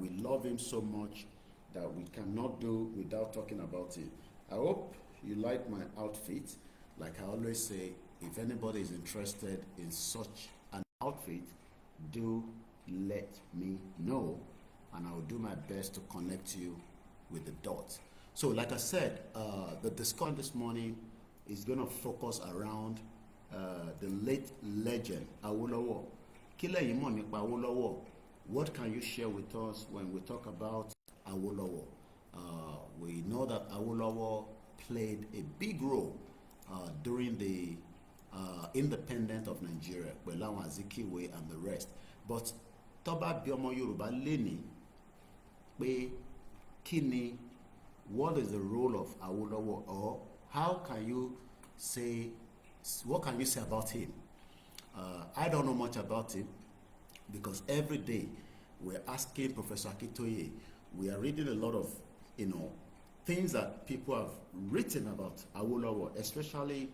we love him so much that we cannot do without talking about it. I hope you like my outfit. Like I always say, if anybody is interested in such an outfit, do let me know, and I will do my best to connect you with the dots. So like I said, the discussion this morning is going to focus around the late legend Awolowo. Kí lẹ̀yin mọ̀ nípa Awolowo? What can you share with us when we talk about Awolowo? We know that Awolowo played a big role during the independence of Nigeria, pẹ̀lú àwọn Azikiwe and the rest. But tó bá bi ọmọ Yorùbá lénìí pé kí ni, what is the role of Awolowo, or how can you say, what can you say about him? I don't know much about him, because every day we're asking Professor Akintoye, we are reading a lot of, things that people have written about Awolowo, especially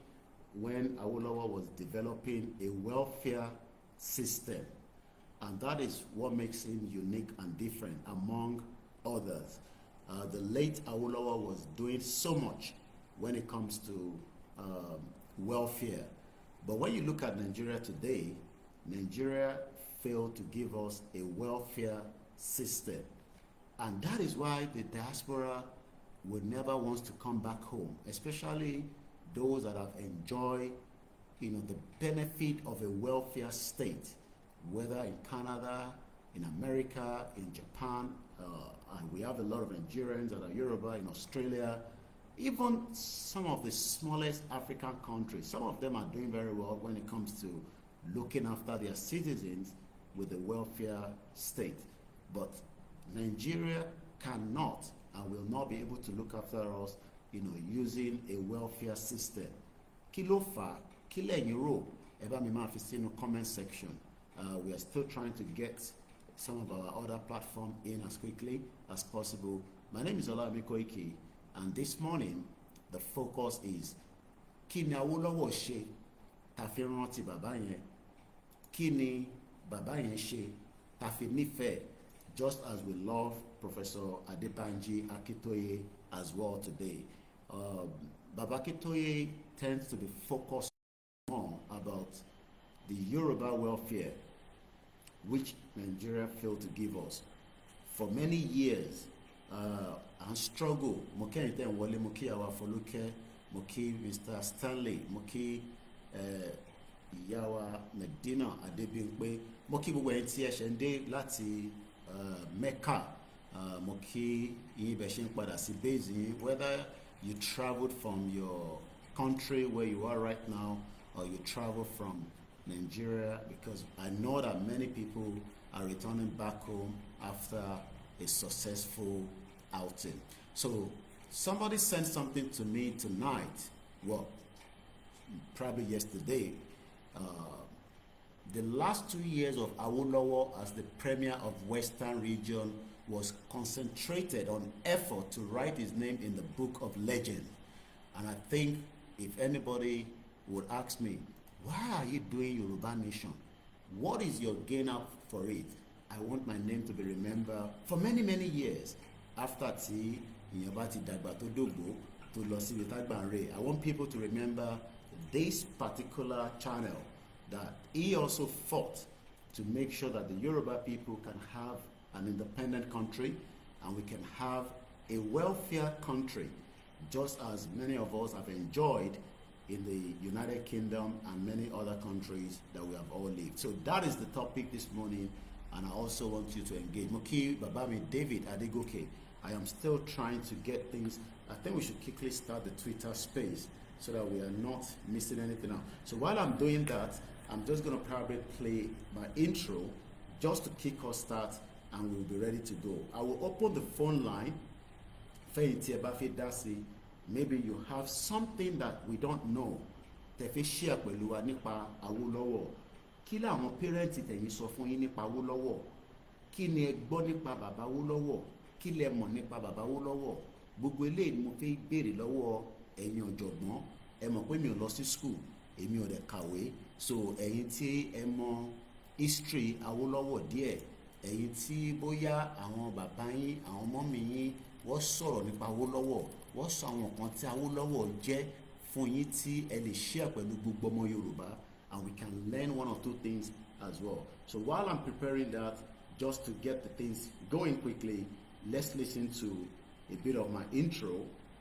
when Awolowo was developing a welfare system. And that is what makes him unique and different among others. The late Awolowo was doing so much when it comes to welfare. But when you look at Nigeria today, Nigeria failed to give us a welfare system. And that is why the diaspora would never want to come back home, especially those that have enjoyed the benefit of a welfare state, whether in Canada, in America, in Japan, and we have a lot of Nigerians that are Yoruba in Australia, even some of the smallest African countries. Some of them are doing very well when it comes to looking after their citizens with the welfare state. But Nigeria cannot and will not be able to look after us, using a welfare system. Kí ló fà, kí lẹ̀yin rò? Ẹ bá mi máa fi sínú comment section. We are still trying to get some of our other platforms in as quickly as possible. My name is OLAYOMI KOIKI, and this morning the focus is kí ni Awolowo ṣe tá fi rántí bàbá yẹn? Kí ni bàbá yẹn ṣe tá fi nífẹ̀ẹ́, just as we love Professor Adebanji Akintoye as well today. Baba Akintoye tends to be focused more about the Yoruba welfare, which Nigeria failed to give us. For many years, and struggle, mo kí ẹ̀yin tẹ́ ń wọlé, mo kí àwa Fọlúkẹ́, mo kí Mr. Stanley, mo kí ìyá wa Medina Adébímpé, mo kí gbogbo ẹ̀yin tí ẹ ṣe ń dé láti Mecca, mo kí yín bẹ̀ ṣe ń padà sí base yín, whether you traveled from your country where you are right now, or you travel from Nigeria, because I know that many people are returning back home after a successful outing. So somebody sent something to me tonight, well, probably yesterday. The last 2 years of Awolowo as the premier of Western region was concentrated on effort to write his name in the book of legend. And I think if anybody would ask me, why are you doing Yoruba Nation? What is your gain up for it? I want my name to be remembered for many, many years. After tí ìyẹn bá ti dàgbà tó dògbò tó lọ síbi tágbà ń rè, I want people to remember this particular channel, that he also fought to make sure that the Yoruba people can have an independent country and we can have a welfare country, just as many of us have enjoyed in the United Kingdom and many other countries that we have all lived. So that is the topic this morning, and I also want you to engage. Moki Babami David Adegoke, I am still trying to get things. I think we should quickly start the Twitter space so that we are not missing anything out. So while I'm doing that, I'm just going to probably play my intro just to kick us start, and we'll be ready to go. I will open the phone line. Maybe you have something that we don't know. Tẹ̀fẹ́ share pẹ̀lú wa nípa Awolowo. Kí làwọn parents tẹ̀yin sọ fún yín nípa Awolowo? Kí ni ẹ gbọ́ nípa bàbá Awolowo? Kí lẹ mọ̀ nípa bàbá Awolowo? Gbogbo eléyìí ni mo fẹ́ béèrè lọ́wọ́ ẹ̀yin ọ̀jọ̀gbọ́n. Ẹ mọ̀ pé mi ò lọ sí school, èmi ò dẹ̀ kàwé. So ẹ̀yin tí ẹ mọ̀ history Awolowo díẹ̀, ẹ̀yin tí bóyá àwọn bàbá yín àwọn mọ́mì yín wọ́n sọ̀rọ̀ nípa Awólọ́wọ̀, wọ́n sọ àwọn nǹkan tí Awólọ́wọ̀ jẹ́ fún yín tí ẹ lè share pẹ̀lú gbogbo ọmọ Yorùbá, and we can learn one or two things as well. So while I'm preparing that, just to get the things going quickly, let's listen to a bit of my intro,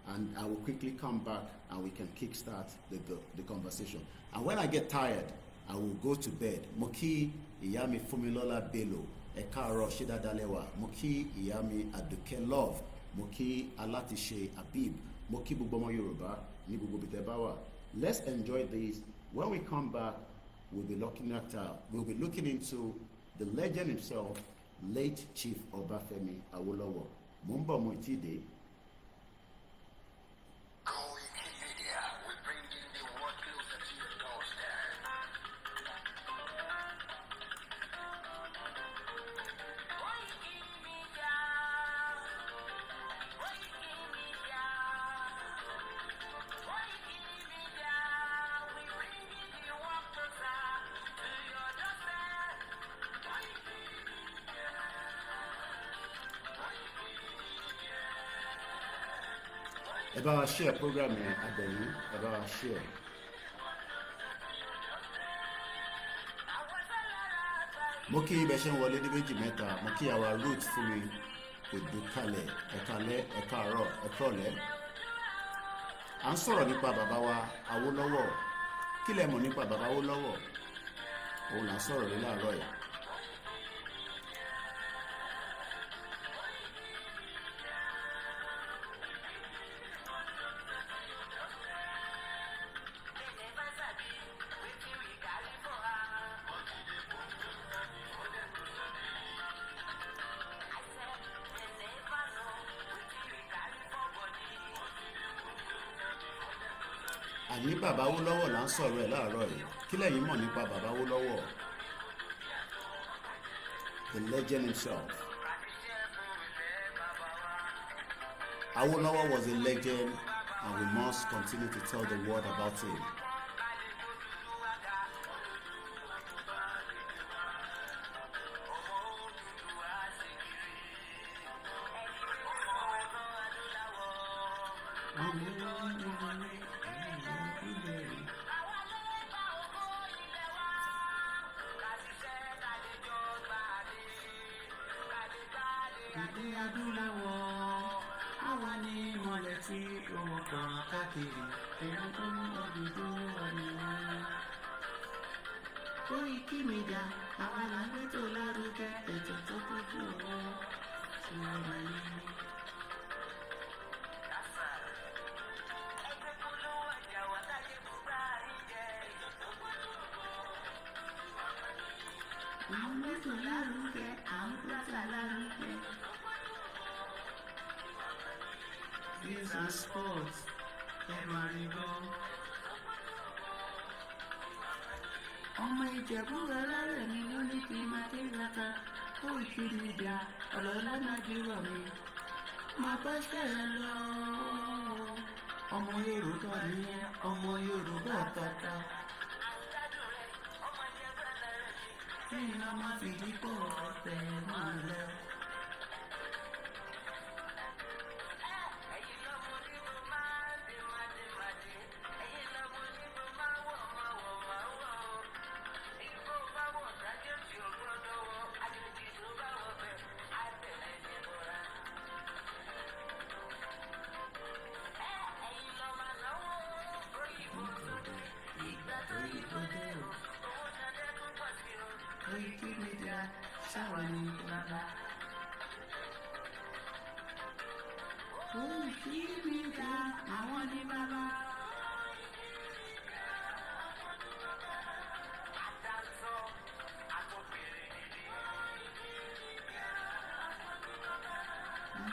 and I will quickly come back and we can kickstart the conversation. And when I get tired, I will go to bed. Mo kí ìyá mi Fúnmilọ́lá Bello, ẹ káàárọ̀ ṣé dáadáa lẹ wà. Mo kí ìyá mi Àdùkẹ́ Love, mo kí Alátiṣe Habib, mo kí gbogbo ọmọ Yorùbá ní gbogbo ibi tẹ́ bá wà. Let's enjoy this. When we come back, we'll be looking into the legend himself, late Chief Obafemi Awolowo. Mo ń bọ̀, mo ti dé. Koikimedia, we bring in the world closer to your doorstep. Koikimedia, Koikimedia, Koikimedia, we bring in the world closer to your doorstep. Koikimedia, Koikimedia. Ẹ bá wa share program yẹn, àgbẹ̀yìn, ẹ bá wa share. Mo kí ibẹ̀ ṣe ń wọlé ní méjì mẹ́ta, mo kí àwa root fún mi Òdùkalẹ̀, ẹ̀kalẹ́, ẹ̀kaàárọ̀, ẹ̀kọ́lẹ́. À ń sọ̀rọ̀ nípa bàbá wa Awólọ́wọ̀. Kí lẹ mọ̀ nípa bàbá Awólọ́wọ̀? Òun là ń sọ̀rọ̀ lé láàárọ̀ yìí. Àní bàbá Awólọ́wọ̀ là ń sọ̀rọ̀ ẹ̀ láàárọ̀ yìí. Kí lẹ̀yin mọ̀ nípa bàbá Awólọ́wọ̀? The legend himself. Awólọ́wọ̀ was a legend, and we must continue to tell the world about him. Koikimedia, àwa là ń gbé tó lárugẹ ètò tó kójú owó tí wọ́n máa ní. Àwọn gbé tó lárugẹ, àwọn gbé tó lárugẹ. News and sports, ẹ máa rí gbọ́. Ọmọ Ìjẹ̀bú ẹlẹ́rẹ̀ mi ló ní kí n máa dé lata. Koikimedia, ọ̀rọ̀ lọ́nàdúrà mi. Máa bá ṣẹ̀rẹ̀ lọ. Ọmọ Yorùbá nìyẹn, ọmọ Yorùbá tata. Kí ni a máa fi dípò ọ̀tẹ̀ máa lọ? Koikimedia, ṣáwa ni bàbá. Koikimedia, àwọn ni bàbá.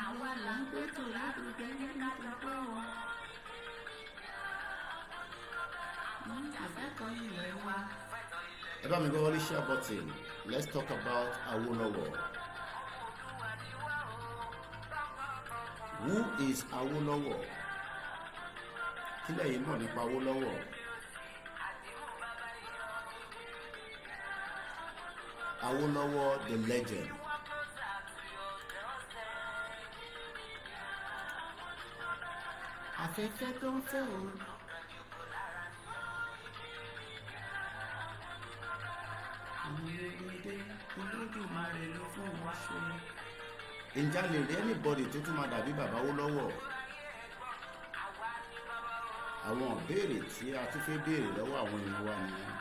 Àwa là ń gbé tó lárugẹ nígbà tó pọ̀ wọ́n. Àfẹ́kọ̀ọ́ ilẹ̀ wa. Ẹ bá mi gbọ́ wọlé share button. Let's talk about Awolowo. Who is Awolowo? Kí lẹ̀yin mọ̀ nípa Awolowo? Awolowo the legend. afẹ́fẹ́ tó ń fẹ́ o. Ìrèdè Olódùmarè ló fún wa ṣe. ǹjẹ́ a lè rí anybody tó tún máa dàbí bàbá Awólọ́wọ̀? àwọn ìbéèrè tí a tún fẹ́ béèrè lọ́wọ́ àwọn èèyàn wa nìyẹn.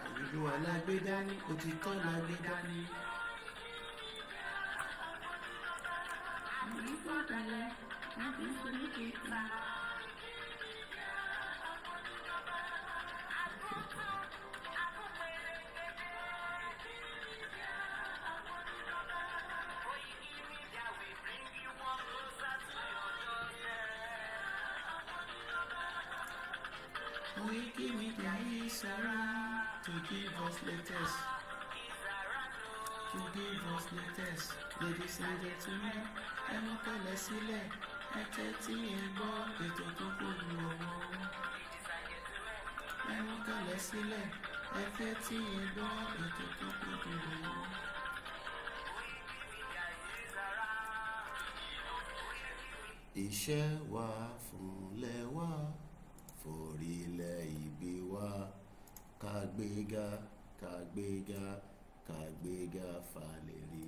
Olúwa la gbé dání, òtítọ́ la gbé dání. Ìgbọ́dọ̀lẹ̀ láti forí kẹta. Koikimedia is around to give us latest. To give us latest. Ladies and gentlemen, ẹnu kọlẹ̀ sílẹ̀, ẹ tẹ́tí ẹ gbọ́ ètò tó kù lọ́wọ́. Ẹnu kọlẹ̀ sílẹ̀, ẹ tẹ́tí ẹ gbọ́ ètò tó kù lọ́wọ́. iṣẹ́ wa fúnlẹ̀ wa forílẹ̀ ìgbé wa kàgbéga kàgbéga kàgbéga falẹ̀rí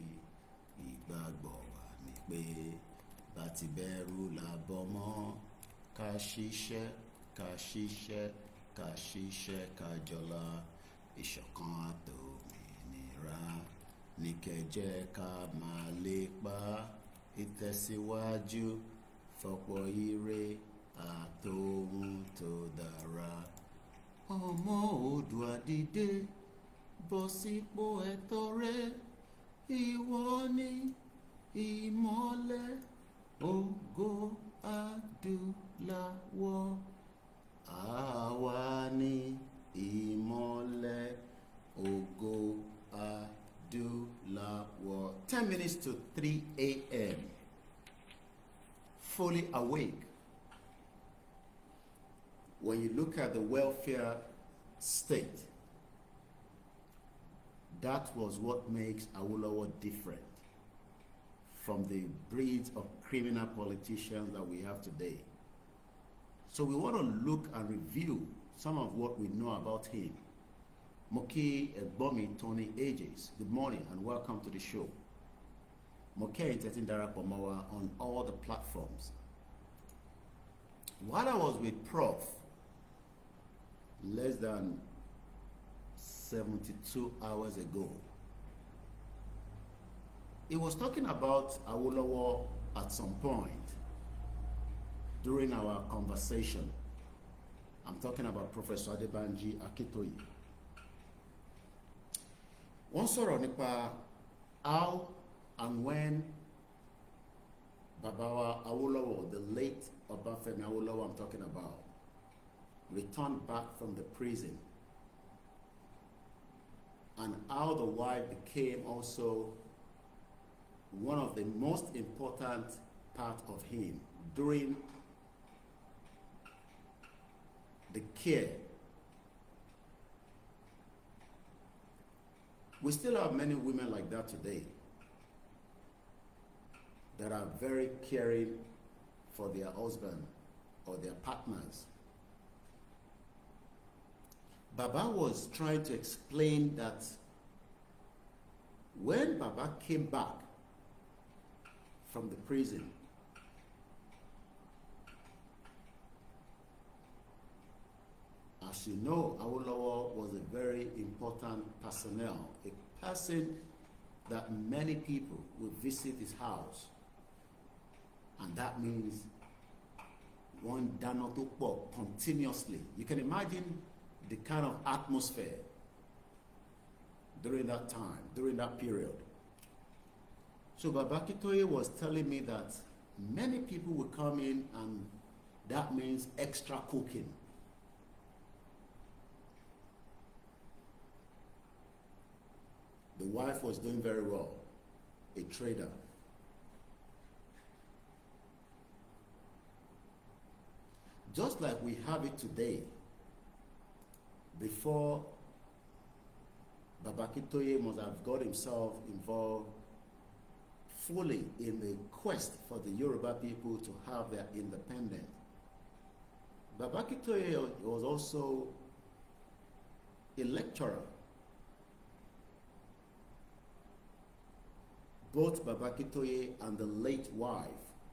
ìgbàgbọ́ wa ni pé bá ti bẹ̀rù làbọ̀ mọ́ ká ṣiṣẹ́ ká ṣiṣẹ́ ká ṣiṣẹ́ ká jọlá ìṣọ̀kan àtòmìnira ní kẹjẹ ká máa lépa ìtẹ̀síwájú fọ́pọ̀ ire àtòhun tó dára. ọmọ Oòduà dìde bọ́ sípò ẹ̀tọ́ rẹ, ìwọ ni ìmọ́lẹ̀ ògo adúláwọ̀. àwa ni ìmọ́lẹ̀ ògo adúláwọ̀. 10 minutes to 3 a.m. Fully awake. When you look at the welfare state, that was what makes Awolowo different from the breeds of criminal politicians that we have today. So we want to look and review some of what we know about him. Moki Egbomi Tony Ages, good morning and welcome to the show. Moki Entertain Darapomawa on all the platforms. While I was with Prof less than 72 hours ago, he was talking about Awolowo at some point during our conversation. I'm talking about Professor Adebanji Akintoye. Wọ́n sọ̀rọ̀ nípa how and when Babawa Awolowo, the late Obafemi Awolowo I'm talking about, returned back from the prison, and how the wife became also one of the most important part of him during the care. We still have many women like that today that are very caring for their husband or their partners. Baba was trying to explain that when Baba came back from the prison, as you know, Awolowo was a very important personnel, a person that many people would visit his house. And that means one dáná tó pọ̀ continuously. You can imagine the kind of atmosphere during that time, during that period. So Baba Akintoye was telling me that many people would come in, and that means extra cooking. The wife was doing very well, a trader. Just like we have it today, before Baba Akintoye must have got himself involved fully in the quest for the Yoruba people to have their independence. Baba Akintoye was also a lecturer. Both Baba Akintoye and the late wife,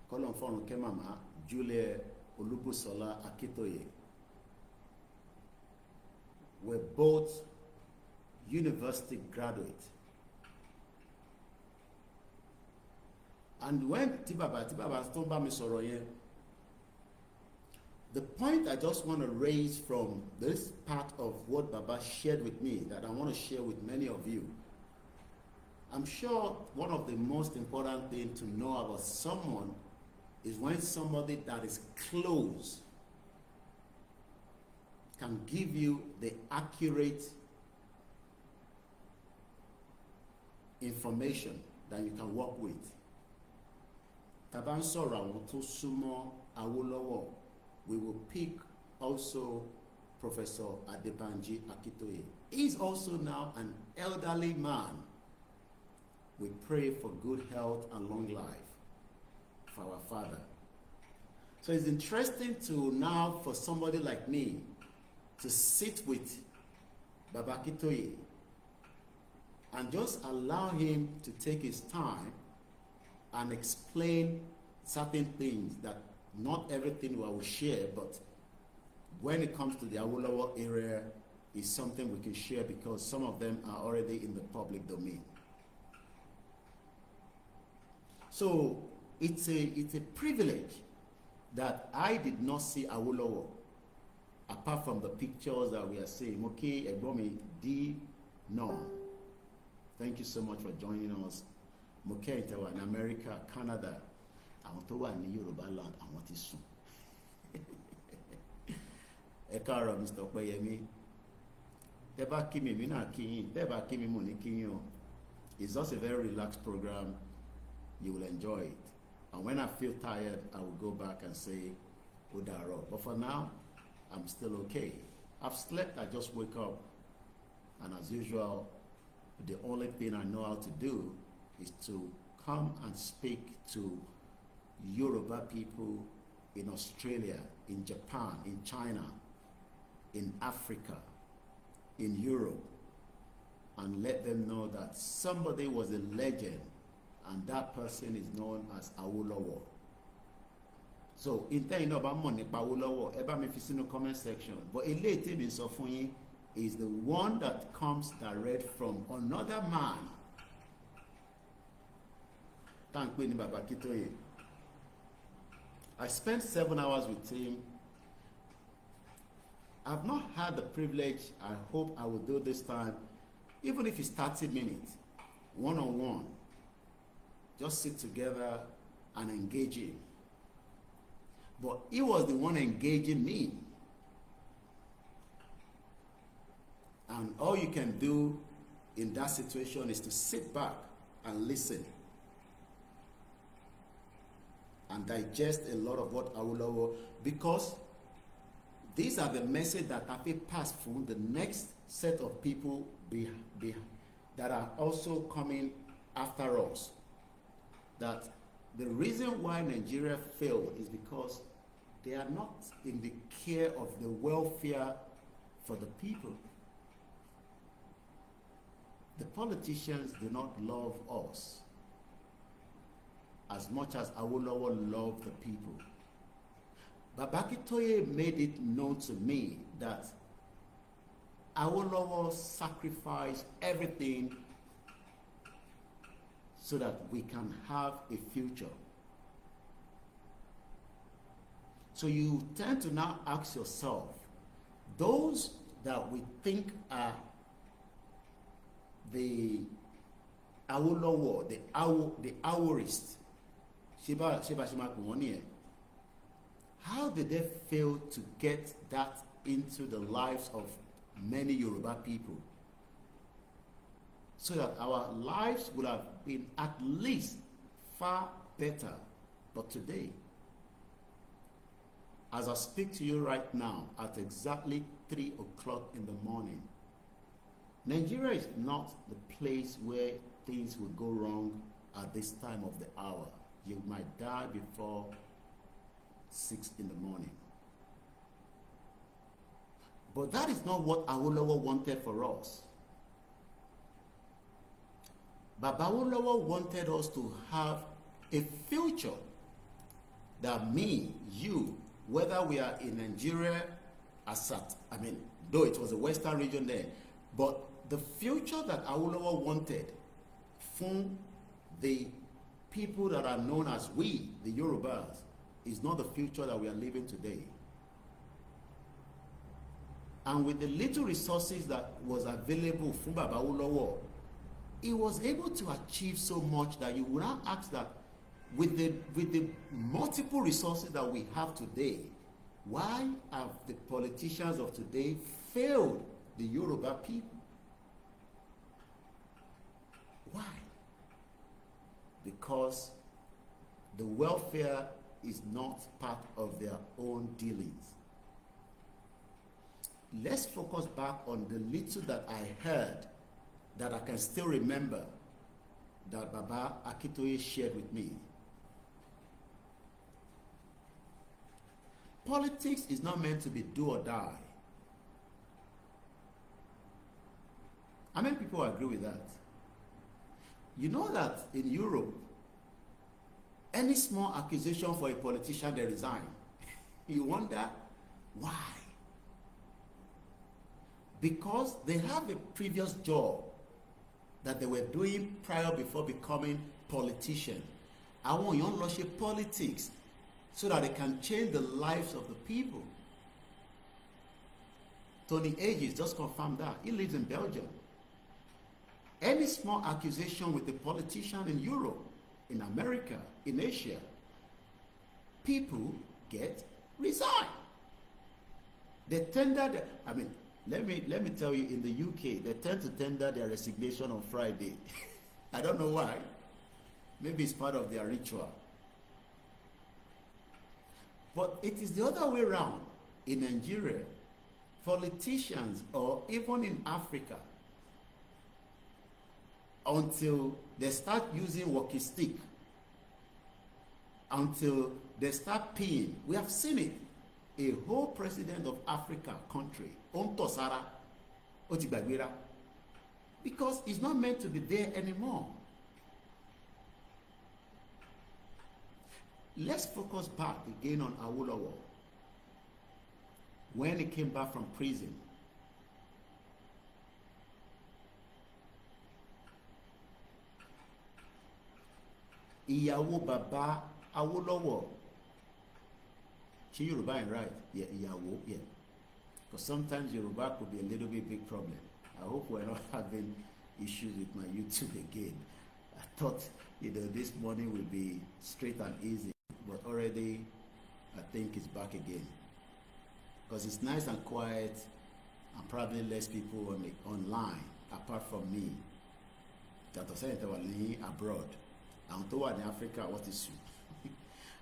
Kolonfonu Kemama, Julia Olubusola Akintoye, were both university graduates. And when Tibaba Stomba Misoroye, the point I just want to raise from this part of what Baba shared with me, that I want to share with many of you, I'm sure one of the most important things to know about someone is when somebody that is close can give you the accurate information that you can work with. Taban sọ̀rọ̀ àwọn tó súnmọ́ Awólọ́wọ̀, we will pick also Professor Adebanji Akintoye. He is also now an elderly man. We pray for good health and long life for our father. So it's interesting to now, for somebody like me, to sit with Baba Akintoye and just allow him to take his time and explain certain things that not everything we will share, but when it comes to the Awolowo area, is something we can share because some of them are already in the public domain. So it's a privilege that I did not see Awolowo apart from the pictures that we are seeing. Okay, Egbomi D. No. Thank you so much for joining us. Moke in America, Canada, àwọn tó wà ní Yorùbá land, àwọn ti sùn. Ẹ káàárọ̀ Mr. Opeyemi. Tẹ́ bá kí mi, èmi náà kí yín. Tẹ́ bá kí mi, mo ní kí yín o. It's just a very relaxed program. You will enjoy it. And when I feel tired, I will go back and say, Udaro. But for now, I'm still okay. I've slept, I just wake up. And as usual, the only thing I know how to do is to come and speak to Yoruba people in Australia, in Japan, in China, in Africa, in Europe, and let them know that somebody was a legend and that person is known as Awolowo. So, in terms of Awolowo, eba mi fi sínú comment section. But eléyìí tí mi sọ fún yín is the one that comes direct from another man. Thank you, Baba Akintoye. I spent 7 hours with him. I've not had the privilege, I hope I will do this time, even if it's 30 minutes, one-on-one. Just sit together and engage him. But he was the one engaging me. And all you can do in that situation is to sit back and listen and digest a lot of what Awolowo, because these are the message that have been passed through the next set of people that are also coming after us. That the reason why Nigeria failed is because they are not in the care of the welfare for the people. The politicians do not love us as much as Awolowo loved the people. Baba Akintoye made it known to me that Awolowo sacrificed everything so that we can have a future. So you tend to now ask yourself, those that we think are the Awolowo, the Aworists, how did they fail to get that into the lives of many Yoruba people? So that our lives would have been at least far better. But today, as I speak to you right now, at exactly 3 o'clock in the morning, Nigeria is not the place where things will go wrong at this time of the hour. You might die before 6 in the morning. But that is not what Awolowo wanted for us. Baba Awolowo wanted us to have a future that me, you, whether we are in Nigeria, though it was a western region there, but the future that Awolowo wanted from the people that are known as we, the Yorubas, is not the future that we are living today. And with the little resources that was available from Baba Awolowo, he was able to achieve so much that you would now ask that with the multiple resources that we have today, why have the politicians of today failed the Yoruba people? Why? Because the welfare is not part of their own dealings. Let's focus back on the little that I heard that I can still remember that Baba Akintoye shared with me. Politics is not meant to be do or die. How many people agree with that? You know that in Europe, any small accusation for a politician, they resign. You wonder why? Because they have a previous job that they were doing prior before becoming politician. Àwọn èèyàn lọ ṣe politics so that they can change the lives of the people. Tony Aegis just confirmed that. He lives in Belgium. Any small accusation with a politician in Europe, in America, in Asia, people get resigned. They tender, let me tell you, in the UK, they tend to tender their resignation on Friday. I don't know why. Maybe it's part of their ritual. But it is the other way around. In Nigeria, politicians, or even in Africa, until they start using walkie stick, until they start paying. We have seen it. A whole president of Africa country, Ontosara, Otibagbera, because it's not meant to be there anymore. Let's focus back again on Awolowo. When he came back from prison, ìyàwó bàbá Awolowo, she Yoruba and right? Yeah, ìyàwó, yeah. Because sometimes Yoruba could be a little bit problem. I hope we're not having issues with my YouTube again. I thought, this morning will be straight and easy, but already I think it's back again. Because it's nice and quiet, and probably less people online, apart from me. That was saying abroad. And to in Africa, what is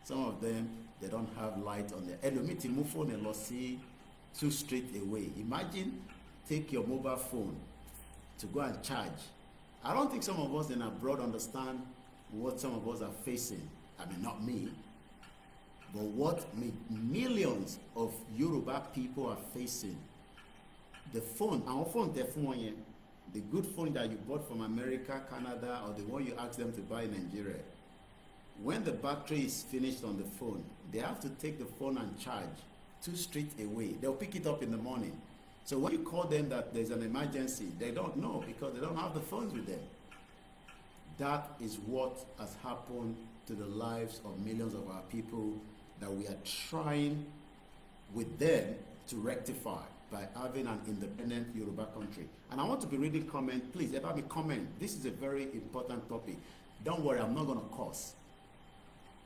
some of them, they don't have light on their ẹlòmíì mú phone lọ sí 2 street away. Imagine take your mobile phone to go and charge. I don't think some of us in abroad understand what some of us are facing. Not me, but what millions of Yoruba people are facing. The phone, our phone, the good phone that you bought from America, Canada, or the one you asked them to buy in Nigeria, when the battery is finished on the phone, they have to take the phone and charge 2 streets away. They'll pick it up in the morning. So when you call them that there's an emergency, they don't know because they don't have the phones with them. That is what has happened to the lives of millions of our people that we are trying with them to rectify by having an independent Yoruba country. And I want to be reading comment. Please, let me comment. This is a very important topic. Don't worry, I'm not going to curse.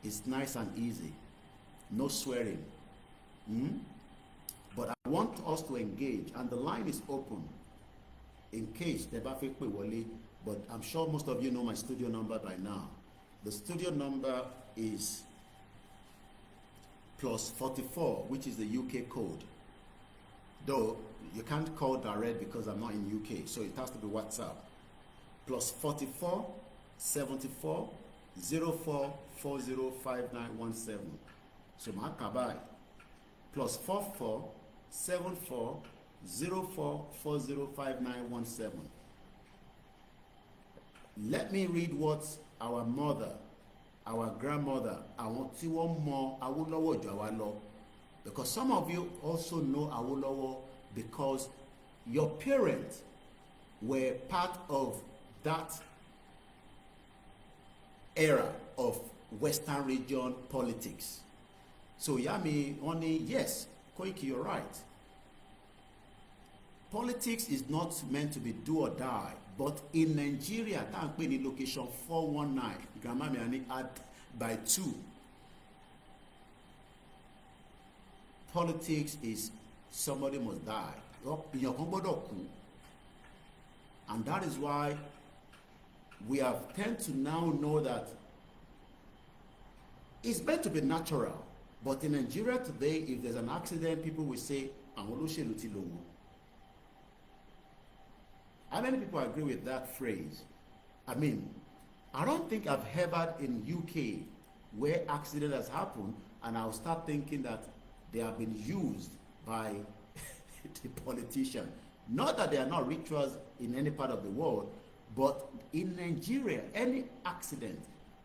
It's nice and easy. No swearing. But I want us to engage, and the line is open in case the Bafik Wale, but I'm sure most of you know my studio number by now. The studio number is +44, which is the UK code. Though, You can't call direct because I'm not in UK, so it has to be WhatsApp. Plus 44 74 04 405917. So my kabai. Plus 44 74 04 405917. Let me read what our mother, our grandmother, àwọn tí wọ́n mọ Awólọ́wọ̀ jù àwa lọ, because some of you also know Awólọ́wọ̀ because your parents were part of that era of Western region politics. So Yami only, yes, Koiki, you're right. Politics is not meant to be do or die, but in Nigeria, that in location 419, Grandma Miani add by 2. Politics is somebody must die. And that is why we have tend to now know that it's meant to be natural. But in Nigeria today, if there's an accident, people will say, how many people agree with that phrase? I mean, I don't think I've heard in UK where accident has happened and I'll start thinking that they have been used by the politician. Not that they are not rituals in any part of the world, but in Nigeria, any accident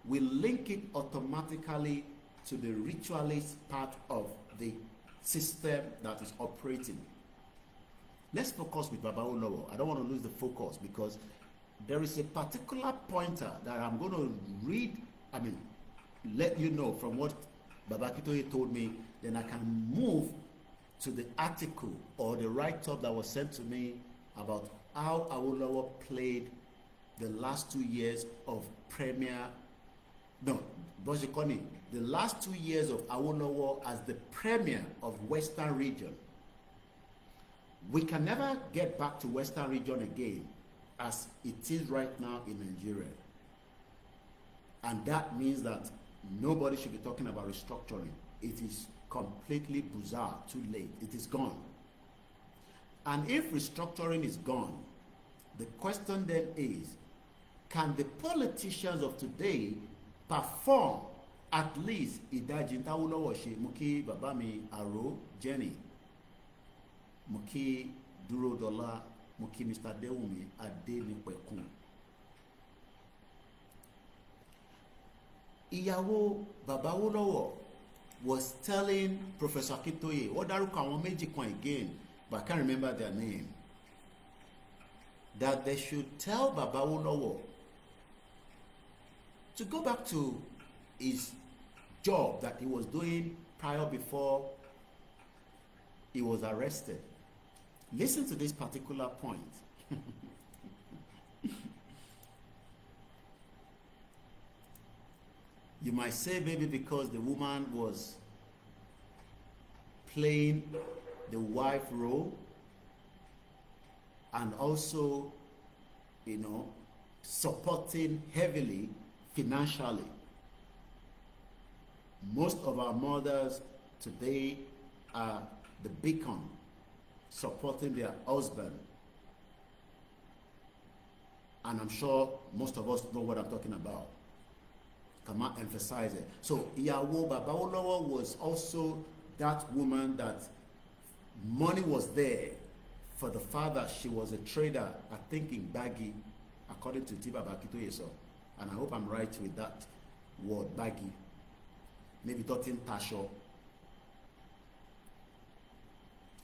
will link it automatically to the ritualist part of the system that is operating. Let's focus with Baba Awolowo. I don't want to lose the focus because there is a particular pointer that I'm going to read, let you know from what Baba Akintoye told me, then I can move to the article or the write-up that was sent to me about how Awolowo played the last 2 years of the last 2 years of Awolowo as the premier of Western region. We can never get back to Western region again as it is right now in Nigeria. And that means that nobody should be talking about restructuring. It is completely bizarre, too late. It is gone. And if restructuring is gone, the question then is, can the politicians of today perform at least ìdajì Awólọ́wọ̀ ṣe? Mo kí bàbá mi Àró Jenny, mo kí Dúródọlá, mo kí Mr. Dewumi Adénípẹ̀kun. Ìyàwó bàbá Awólọ́wọ̀ was telling Professor Akintoye, ó dárúkọ àwọn méjì kan again, but I can't remember their name, that they should tell Baba Awolowo to go back to his job that he was doing prior before he was arrested. Listen to this particular point. You might say maybe because the woman was playing the wife role and also, supporting heavily financially. Most of our mothers today are the beacon, supporting their husband. And I'm sure most of us know what I'm talking about. Come on, emphasize it. So Ìyàwó Baba Awolowo was also that woman that money was there for the father. She was a trader, I think in Baggy, according to Baba Akintoye. So, and I hope I'm right with that word, Baggy. Maybe Totin Tasho.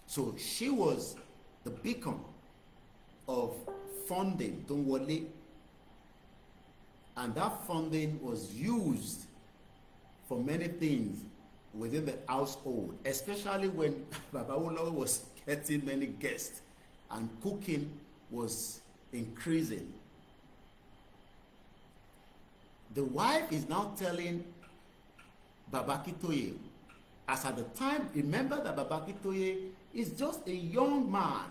So she was the beacon of funding, Donwole. And that funding was used for many things within the household, especially when Baba Awolowo was getting many guests and cooking was increasing. The wife is now telling Baba Akintoye, as at the time, remember that Baba Akintoye is just a young man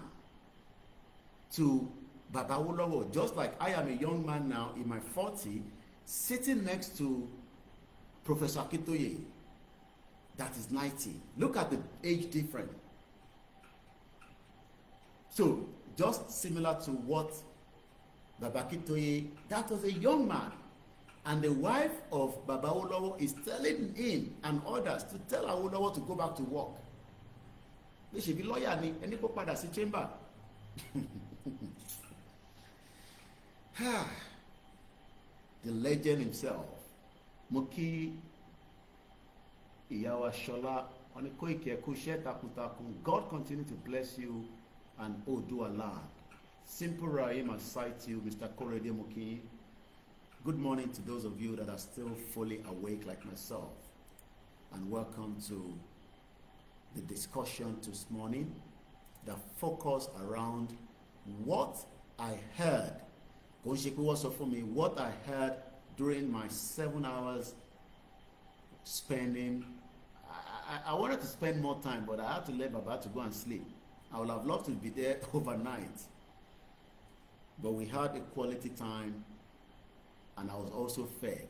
to Baba Awolowo, just like I am a young man now in my 40s, sitting next to Professor Akintoye, that is 90. Look at the age difference. So just similar to what Baba Akintoye, that was a young man, and the wife of Baba Awolowo is telling him and others to tell Awolowo to go back to work. They should be lawyer ni ẹni kó padà sí chamber. The legend himself, mo kí ìyá wa Ṣọlá, wọ́n ní Koiki ẹ kú iṣẹ́ takuntakun. God continue to bless you and Oòduà land. Simple Rahim, I cite you, Mr. Korede Moki. Good morning to those of you that are still fully awake like myself, and welcome to the discussion this morning that focus around what I heard. What I heard during my 7 hours spending. I wanted to spend more time, but I had to let Baba to go and sleep. I would have loved to be there overnight, but we had a quality time, and I was also fed.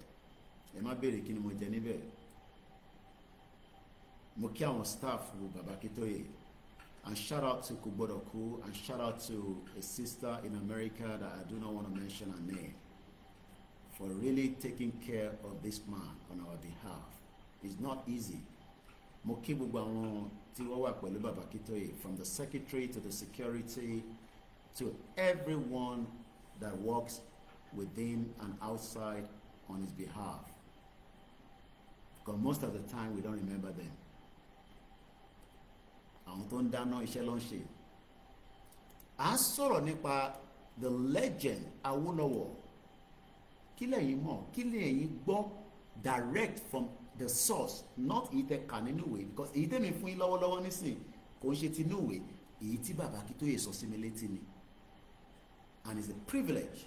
Mo kí àwọn staff with Baba Akintoye, and shout out to Kubodoku, and shout out to a sister in America that I do not want to mention her name, for really taking care of this man on our behalf. It's not easy. Mo kí gbogbo àwọn tí wọ́n wà pẹ̀lú Baba Akintoye, from the secretary to the security to everyone that works within and outside on his behalf, because most of the time we don't remember them. Àwọn tó ń dáná iṣẹ́ ló ń ṣe. À ń sọ̀rọ̀ nípa the legend Awolowo. Kí lẹ̀yin mọ̀? Kí lẹ̀yin gbọ́ direct from the source, not èyí tẹ́ kà nínú ìwé, because èyí tẹ́ mi fún yín lọ́wọ́lọ́wọ́ nísìn kò ń ṣe ti inú ìwé, èyí tí Baba Akintoye sọ sí mi létí ni, and it's a privilege.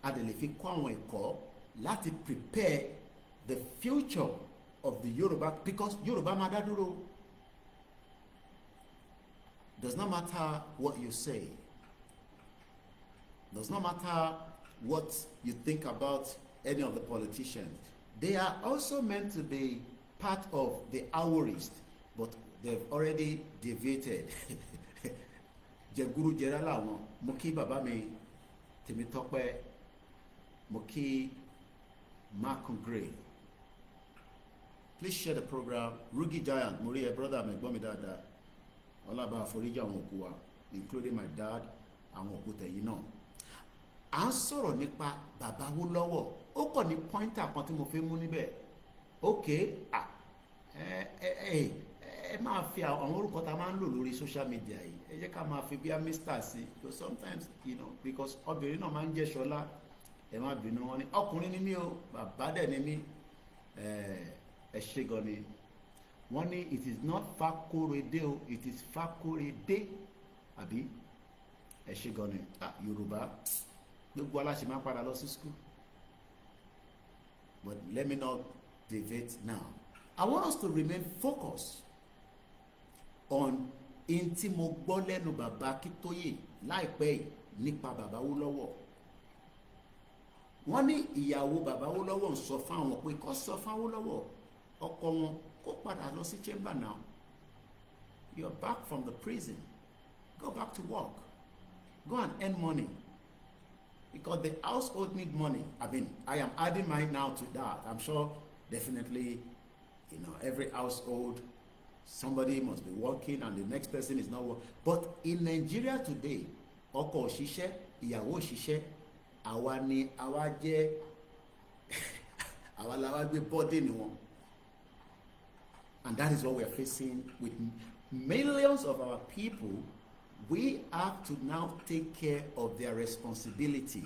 A dẹ̀ lè fi kọ́ àwọn ẹ̀kọ́ láti prepare the future of the Yoruba, because Yoruba máa dá dúró. Does not matter what you say. Does not matter what you think about any of the politicians. They are also meant to be part of the Aworist, but they've already deviated. Jẹgúrú jẹrá làwọn. Mo kí bàbá mi Tèmítọ́pẹ́, mo kí Malcolm Gray. Please share the program. Rugi Giant, Maria, brother, my gbọ́ mi dáadáa. Ọlábà àforíjì àwọn òkú wa, including my dad, àwọn òkú tẹ̀yìn náà. À ń sọ̀rọ̀ nípa Baba Awolowo. Ó kàn ní pointer kan tí mo fẹ́ mú níbẹ̀. Okay, ẹ máa fi àwọn orúkọ tá a máa ń lò lórí social media yìí. Ẹ jẹ́ ká máa fi bí Mr. sí. Because sometimes, because obìnrin náà máa ń jẹ́ Ṣọlá. Ẹ má bínú wọn ni. Ọkùnrin ni mí o, bàbá dẹ̀ ni mí. Ẹ ṣé gan ni. Wọ́n ní it is not Fakorede o, it is Fakorede. Àbí? Ẹ ṣé gan ni. Yorùbá. Gbogbo aláṣẹ máa padà lọ sí school. But let me not deviate now. I want us to remain focused on in tí mo gbọ́ lẹ́nu Baba Akintoye láìpẹ́ nípa Baba Awolowo. Wọ́n ní ìyàwó Baba Awolowo ń sọ fáwọn pé kó sọ fún Awolowo ọkọ wọn kó padà lọ sí chamber now. You're back from the prison. Go back to work. Go and earn money. Because the household need money. I am adding mine now to that. I'm sure definitely, every household, somebody must be working and the next person is not working. But in Nigeria today, ọkọ òṣìṣẹ́, ìyàwó òṣìṣẹ́, àwa ni àwa jẹ́ àwa la wá gbé bọ́dé ni wọn. And that is what we are facing with millions of our people. We have to now take care of their responsibility,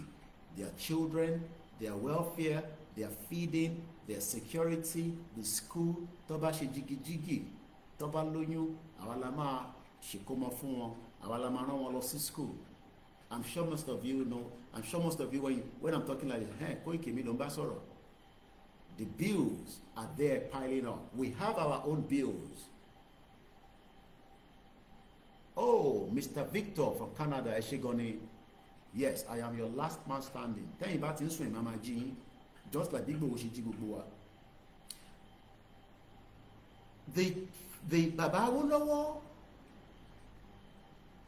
their children, their welfare, their feeding, their security, the school. Tó bá ṣe jigijigi, tó bá lóyún, àwa la máa ṣèkómọ fún wọn, àwa la máa rán wọn lọ sí school. I'm sure most of you know. I'm sure most of you, when I'm talking like this, hey, Koikimedia ló ń bá sọ̀rọ̀. The bills are there piling up. We have our own bills. Oh, Mr. Victor from Canada, Eshigoni. Yes, I am your last man standing. Tell you about this one, Mama Jean. Just like Big Boshi Jigubua. The Baba Awolowo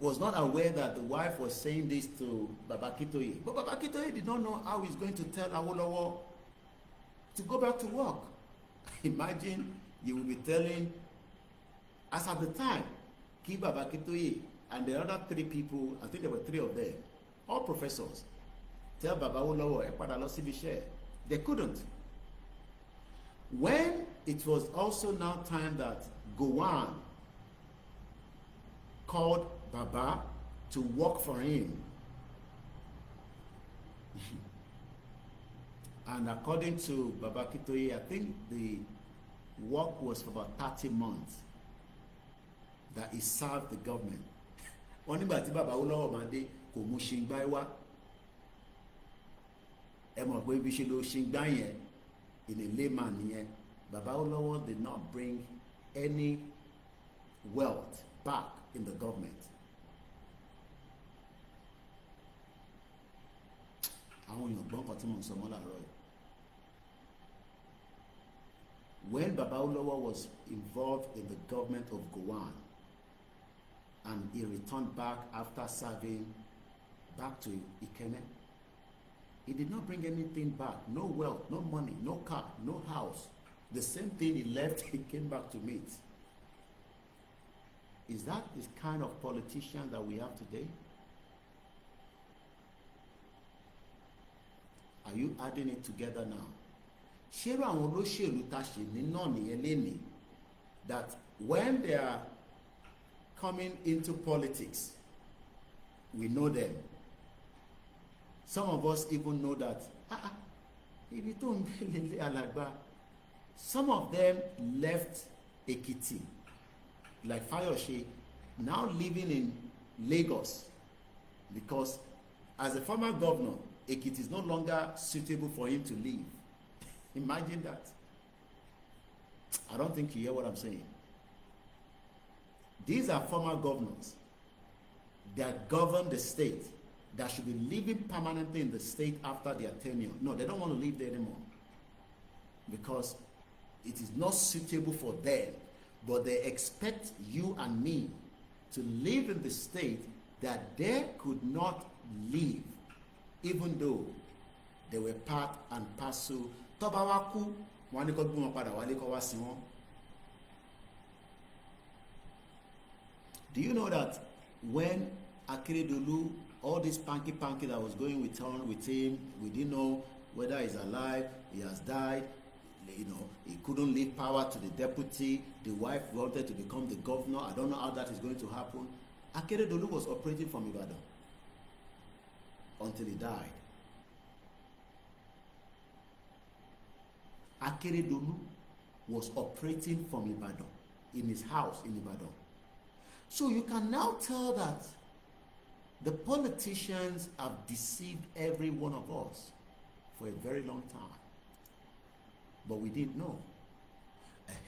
was not aware that the wife was saying this to Baba Akintoye. But Baba Akintoye did not know how he's going to tell Awolowo to go back to work. Imagine you will be telling, as at the time, Ki Baba Akintoye and the other 3 people, I think there were 3 of them, all professors, tell Baba Awolowo, "Epada lo sibi iṣẹ́." They couldn't. When it was also now time that Gowon called Baba to work for him, and according to Baba Akintoye, I think the work was for about 30 months that he served the government. Wọ́n nígbà tí Baba Awolowo máa dé kò mú ṣìngbá wá. Ẹ mọ̀ pé ibi ṣe ló ṣìngbá yẹn in a layman nìyẹn. Baba Awolowo did not bring any wealth back in the government. Àwọn èèyàn gbọ́n kan tí mo ń sọ mọ́ láàárọ̀ yìí. When Baba Awolowo was involved in the government of Gowon and he returned back after serving back to Ikenne, he did not bring anything back. No wealth, no money, no car, no house. The same thing he left, he came back to meet. Is that the kind of politician that we have today? Are you adding it together now? Ṣé àwọn olóṣèlú tá ṣe ní náà nìyẹn lénìí, that when they are coming into politics, we know them. Some of us even know that ibi tó ń gbé lélẹ̀ alàgbà. Some of them left Ekiti, like Fayose, now living in Lagos, because as a former governor, Ekiti is no longer suitable for him to live. Imagine that. I don't think you hear what I'm saying. These are former governors that govern the state, that should be living permanently in the state after their tenure. No, they don't want to live there anymore because it is not suitable for them. But they expect you and me to live in the state that they could not live, even though they were part and parcel. Tọ́ba wá kú, wọ́n á ní kó gbé wọn padà wálé kó wá sí wọn. Do you know that when Akeredolu, all this panky that was going with him, we didn't know whether he's alive, he has died, you know, he couldn't leave power to the deputy, the wife wanted to become the governor. I don't know how that is going to happen. Akeredolu was operating from Ibadan until he died. Akeredolu was operating from Ibadan, in his house in Ibadan. So you can now tell that the politicians have deceived every one of us for a very long time. But we didn't know.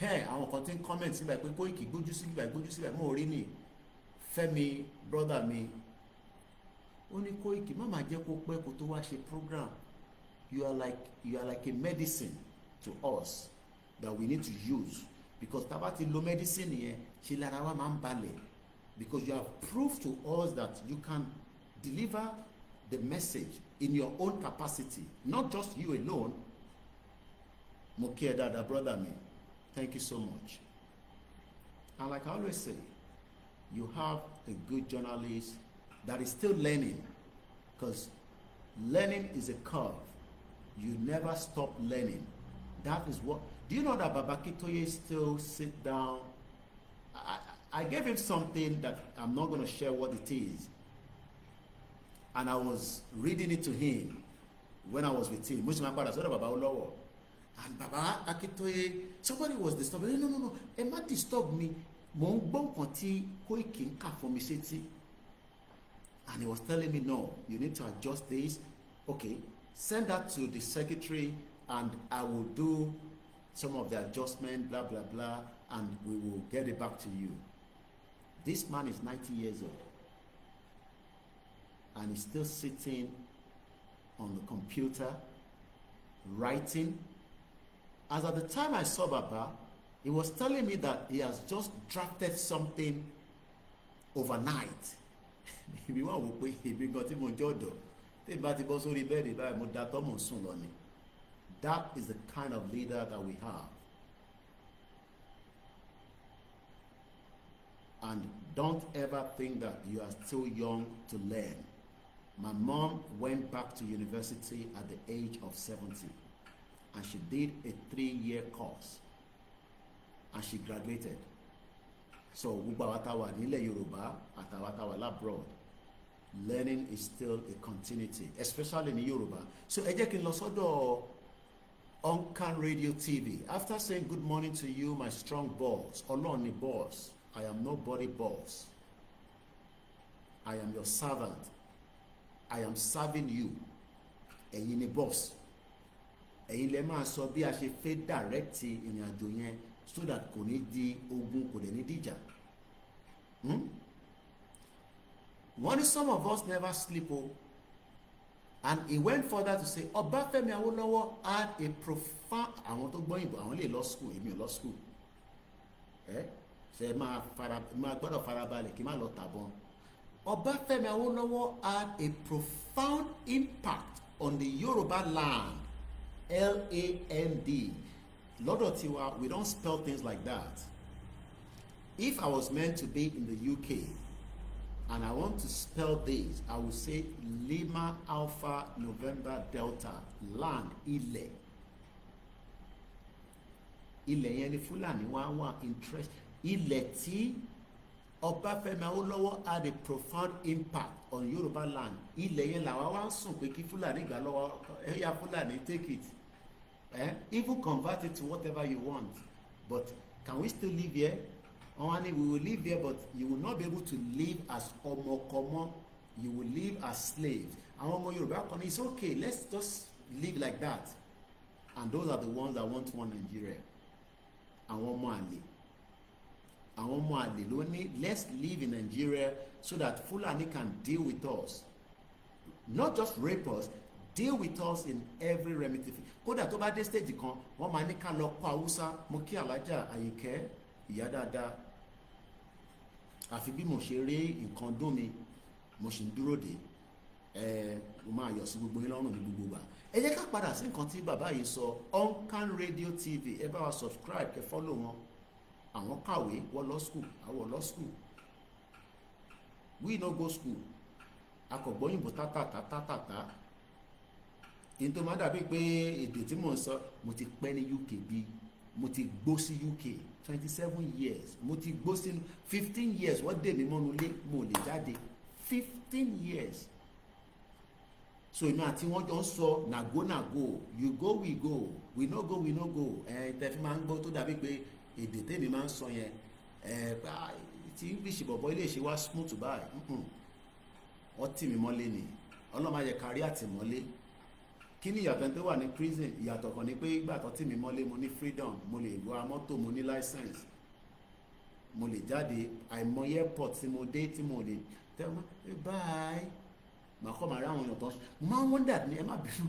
Àwọn kan tí ń comment síbẹ̀ pé Koiki gbójú síbẹ̀ mo rí ni Fẹ́mi brother mi ó ní Koiki má máa jẹ́ kó pẹ́ kó tó wá ṣe program. You are like a medicine to us that we need to use, because tá bá ti lo medicine yẹn ṣe lára wa máa ń balẹ̀, because you have proved to us that you can deliver the message in your own capacity, not just you alone. Mo kí ẹ dáadáa brother mi, thank you so much. And like I always say, you have a good journalist that is still learning, because learning is a curve. You never stop learning. That is what. Do you know that Baba Akintoye still sit down? I gave him something that I'm not going to share what it is, and I was reading it to him when I was with him. Baba Awolowo. And Baba Akintoye, somebody was disturbing. No, ẹ má disturb me. Mo ń gbọ́ nǹkan tí Koiki ń kà fún mi sétí. And he was telling me, no, you need to adjust this. Okay, send that to the secretary and I will do some of the adjustment, blah, blah, blah, and we will get it back to you. This man is 90 years old. And he's still sitting on the computer, writing. As at the time I saw Baba, he was telling me that he has just drafted something overnight. èmi wà wò pé èmi gan tí mo jẹ́ ọ̀dọ́ tí bá ti bọ́ sórí bẹ́ẹ̀dì báyìí mo da tọ́mọ̀ sùn lọ ni. That is the kind of leader that we have. And don't ever think that you are still young to learn. My mom went back to university at the age of 70 and she did a 3-year course and she graduated. So gbogbo àwa tá wà nílẹ̀ Yorùbá àtàwa tá wà labroad, learning is still a continuity, especially in Yorùbá. So ẹ jẹ́ kí n lọ sọ́dọ̀ Onkan Radio TV. After saying good morning to you, my strong boss, Ọlọ́run ni boss, I am nobody boss. I am your servant. I am serving you. Ẹ̀yin ni boss. Ẹ̀yin lẹ máa sọ bí a ṣe fẹ́ direct ìrìn àjò yẹn so that kò ní di ogun, kò dẹ̀ ní dìjà. One is some of us never sleep. And he went further to say, Ọbáfẹ́mi Awólọ́wọ̀ had a profound, àwọn tó gbọ́ Ìgbò, àwọn lè lọ school, èmi ò lọ school. Ṣe máa gbọ́dọ̀ farabalẹ̀ kí n má lọ tàbọn. Ọbáfẹ́mi Awólọ́wọ̀ had a profound impact on the Yoruba land. L-A-N-D. Lọ́dọ̀ tiwa, we don't spell things like that. If I was meant to be in the UK and I want to spell this, I would say Lima Alpha November Delta land Ilẹ̀. Ilẹ̀ yẹn ni Fúlàní wá interest. Ilẹ̀ tí Ọbáfẹ́mi Awólọ́wọ̀ had a profound impact on Yoruba land. Ilẹ̀ yẹn làwa wá ń sùn pé kí Fúlàní gbà lọ́wọ́, ẹ̀yà Fúlàní take it. Even convert it to whatever you want. But can we still live here? Only we will live here, but you will not be able to live as ọmọkọmọ. You will live as slaves. Àwọn ọmọ Yorùbá kan ní, it's okay, let's just live like that. And those are the ones that want one Nigeria. Àwọn ọmọ àlè. Àwọn ọmọ àlè ló ní, let's live in Nigeria so that Fulani can deal with us. Not just rape us, deal with us in every ramification. Kódà tó bá dé stage kan, wọ́n máa ní ká lọ pa Haúsá, mo kí Alájà Àyìnkẹ́, ìyá dáadáa. Àfi bí mo ṣe rí nǹkan dùn mi, mo sì ń dúró dè. Mo máa yọ̀ sí gbogbo yín lọ́rùn ní gbogbo wa. Ẹ jẹ́ ká padà sí nǹkan tí bàbá yìí sọ, Onkan Radio TV, ẹ bá wa subscribe, ẹ follow wọn. Àwọn kàwé, wọ́n lọ school, àwọn lọ school. We no go school. Akọ̀gbọ́yìnbó tátátátátá. In tó máa dàbí pé èdè tí mò ń sọ, mo ti pẹ́ ní UK bí, mo ti gbó sí UK 27 years, mo ti gbó sí 15 years, wọ́n dè mí mọ́nu lé, mo lè jáde 15 years. So èmi àti wọ́n jọ ń sọ nàgó, you go we go, we no go we no go. Tẹ̀fí máa ń gbọ́ tó dàbí pé èdè tèmi máa ń sọ yẹn, tí English bọ̀bọ̀ ilé ìṣe wá smooth báyìí. Wọ́n tì mí mọ́lé ni, ọlọ́mọ ayẹ kárí àtìmọ́lé. Kí ni ìyàtọ̀ tó wà ní prison? Ìyàtọ̀ kan ni pé ìgbà tó tì mí mọ́lé mo ní freedom, mo lè wa mọ́tò, mo ní license, mo lè jáde. Àìmọye airport tí mo dé tí mo lè tẹ́ wọ́n bye. Màá kọ́ màá rí àwọn èèyàn tó máa ń wonder ní ẹ má bínú.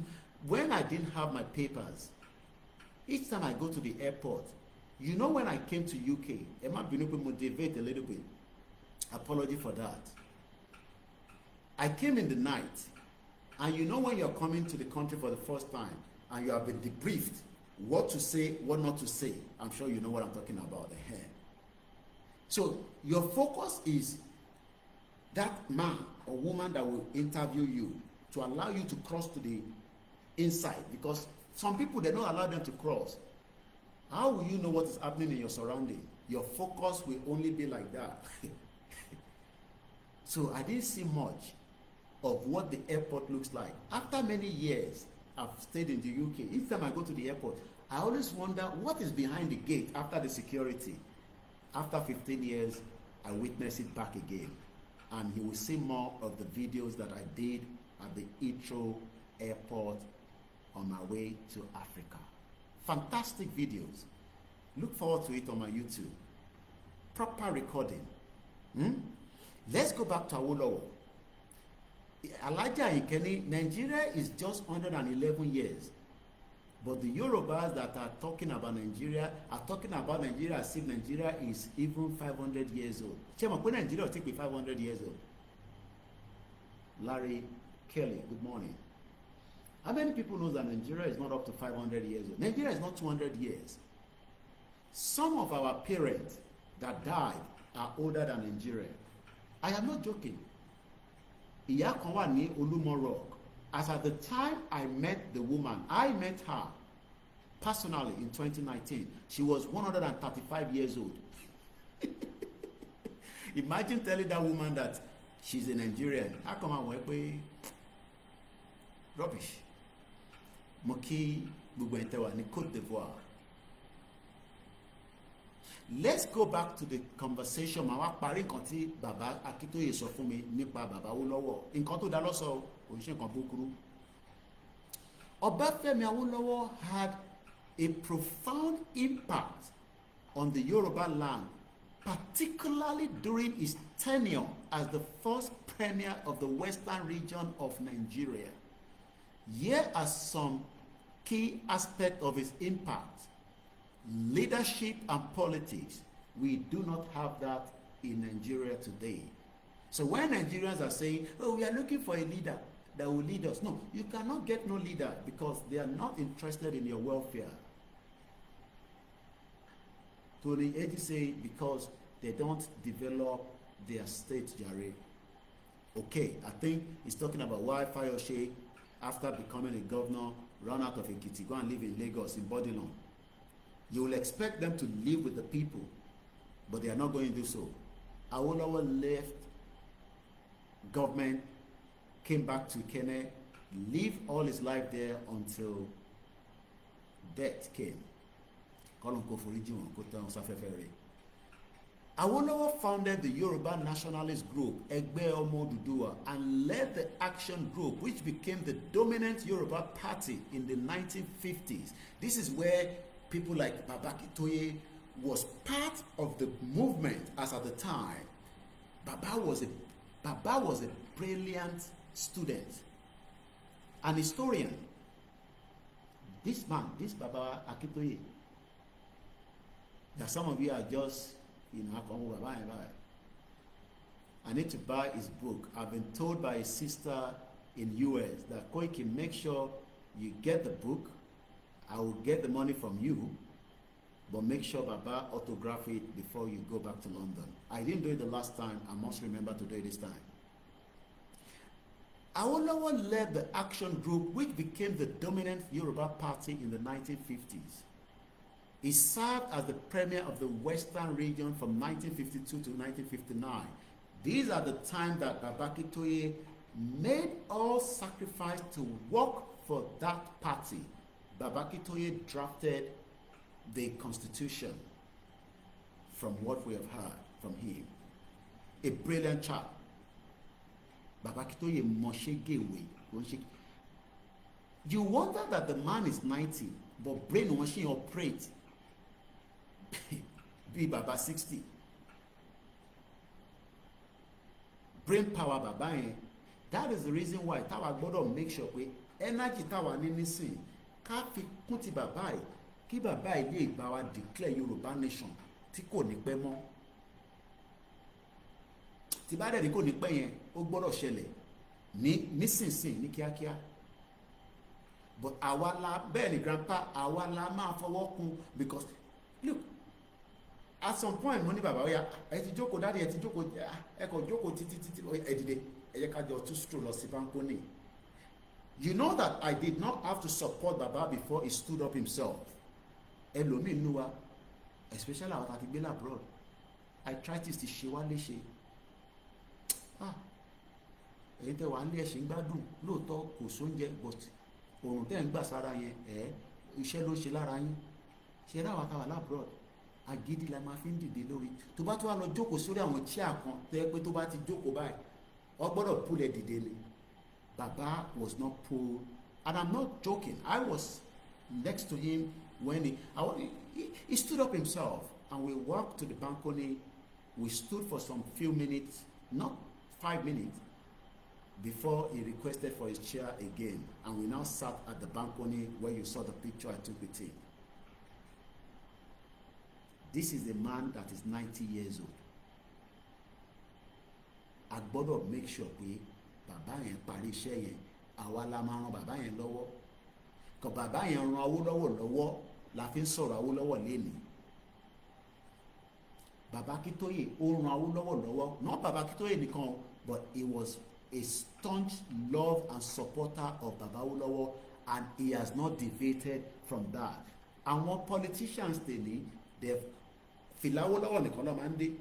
When I didn't have my papers, each time I go to the airport, you know when I came to UK, ẹ má bínú pé mo deviate a little bit. Apology for that. I came in the night. And you know when you're coming to the country for the first time and you have been debriefed what to say, what not to say. I'm sure you know what I'm talking about. So your focus is that man or woman that will interview you to allow you to cross to the inside, because some people, they don't allow them to cross. How will you know what is happening in your surrounding? Your focus will only be like that. So I didn't see much of what the airport looks like. After many years I've stayed in the UK, each time I go to the airport, I always wonder what is behind the gate after the security. After 15 years, I witness it back again. And you will see more of the videos that I did at the Heathrow airport on my way to Africa. Fantastic videos. Look forward to it on my YouTube. Proper recording. Let's go back to Awolowo. Elijah Ikeni, Nigeria is just 111 years. But the Yorubas that are talking about Nigeria are talking about Nigeria as if Nigeria is even 500 years old. Ṣé mọ̀ pé Nigeria ò tí pé 500 years old? Larry Kelly, good morning. How many people know that Nigeria is not up to 500 years old? Nigeria is not 200 years. Some of our parents that died are older than Nigeria. I am not joking. Ìyá kan wà ní Olumo Rock. As at the time I met the woman, I met her personally in 2019. She was 135 years old. Imagine telling that woman that she's a Nigerian. How come I went pé rubbish? Mo kí gbogbo ẹ̀yin tẹ́ wà ní Côte d'Ivoire. Let's go back to the conversation. Màá wá parí nǹkan tí bàbá Akíntóyè sọ fún mi nípa bàbá Awólọ́wọ̀. Nǹkan tó dá lọ́sọ̀ kò ń ṣe nǹkan búkúrú. Ọbáfẹ́mi Awólọ́wọ̀ had a profound impact on the Yoruba land, particularly during his tenure as the first premier of the western region of Nigeria. Here are some key aspects of his impact. Leadership and politics. We do not have that in Nigeria today. So when Nigerians are saying, oh, we are looking for a leader that will lead us. No, you cannot get no leader because they are not interested in your welfare. Tony Eddie say because they don't develop their state, Jare. Okay, I think he's talking about why Fayose, after becoming a governor, ran out of Ekiti, go and live in Lagos, in Bodilon. You will expect them to live with the people, but they are not going to do so. Awolowo left government, came back to Kenya, lived all his life there until death came. Awolowo founded the Yoruba nationalist group, Egbe Omo Oduduwa, and led the action group, which became the dominant Yoruba party in the 1950s. This is where people like Baba Akintoye was part of the movement as at the time. Baba was a brilliant student, an historian. This man, this Baba Akintoye, that some of you are just, I need to buy his book. I've been told by his sister in US that Koiki, make sure you get the book. I will get the money from you, but make sure Baba autograph it before you go back to London. I didn't do it the last time. I must remember to do it this time. Awolowo led the action group, which became the dominant Yoruba party in the 1950s. He served as the premier of the Western region from 1952 to 1959. These are the times that Baba Akintoye made all sacrifice to work for that party. Baba Akintoye drafted the constitution from what we have heard from him. A brilliant chap. Baba Akintoye moshegewe. You wonder that the man is 90, but brainwashing operates be Baba 60. Brain power Baba yẹn. That is the reason why táwa gbọ́dọ̀ make sure pé energy táwa ní nísìn ká fi kún ti bàbá yìí kí bàbá yìí lè bá wa declare Yorùbá nation tí kò ní pẹ́ mọ́. Tí bá dẹ̀ ní kò ní pẹ́ yẹn ó gbọ́dọ̀ ṣẹlẹ̀ nísinsìn ní kíákíá. But àwa la bẹ́ẹ̀ ni grandpa àwa la máa fọwọ́ kún because look, at some point mo ní bàbá ó yá ẹ ti jókòó dáadé ẹ ti jókòó ẹ kò jókòó títí ẹ dìde ẹ yẹ ká jọ tún stroll lọ sí balcony. You know that I did not have to support Baba before he stood up himself. Ẹlòmíì nínú wa, especially àwọn àti gbé abroad, arthritis ti ṣe wá léṣe. Ẹ̀yin tẹ́ wà nílé ẹ̀ṣin gbádùn lóòótọ́ kò sóúnjẹ but òrùn tẹ́ ń gbà sára yẹn iṣẹ́ ló ṣe lára yín. Ṣé ráwa táwa lábroad agídí la máa fi ń dìde lórí. Tó bá tó wá lọ jókòó sórí àwọn chair kan tẹ́ pé tó bá ti jókòó báyìí ọ gbọ́dọ̀ púlẹ̀ dìde ni. Baba was not pulled, and I'm not joking. I was next to him when he stood up himself, and we walked to the balcony. We stood for some few minutes, not 5 minutes, before he requested for his chair again, and we now sat at the balcony where you saw the picture I took with him. This is a man that is 90 years old. I gbọ́dọ̀ make sure pé bàbá yẹn parí iṣẹ́ yẹn, àwa la máa ran bàbá yẹn lọ́wọ́. Kò bàbá yẹn ran Awólọ́wọ̀ lọ́wọ́ la fi ń sọ̀rọ̀ Awólọ́wọ̀ lénìí. Bàbá Akíntóyè ó ran Awólọ́wọ̀ lọ́wọ́, not Bàbá Akíntóyè nìkan, but he was a staunch love and supporter of Baba Awólọ́wọ̀, and he has not deviated from that. Àwọn politicians tèmi, they fìlà Awólọ́wọ̀ nìkan ló máa ń dé,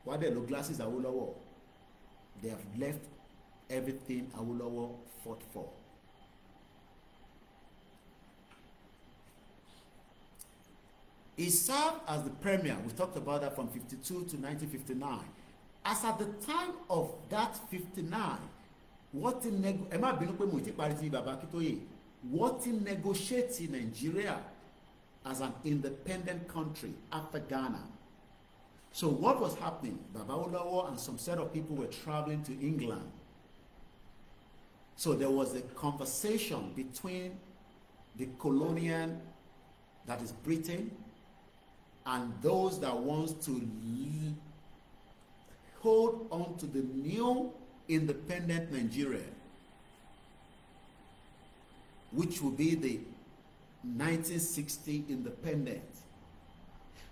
wá dẹ̀ lo glasses Awólọ́wọ̀. They have left everything Awólọ́wọ̀ fought for. He served as the premier. We talked about that from 52 to 1959. As at the time of that 59, what in negotiate in Nigeria as an independent country after Ghana. So what was happening? Baba Awólọ́wọ̀ and some set of people were traveling to England. So there was a conversation between the colonial, that is Britain, and those that wants to hold on to the new independent Nigeria, which will be the 1960 independence.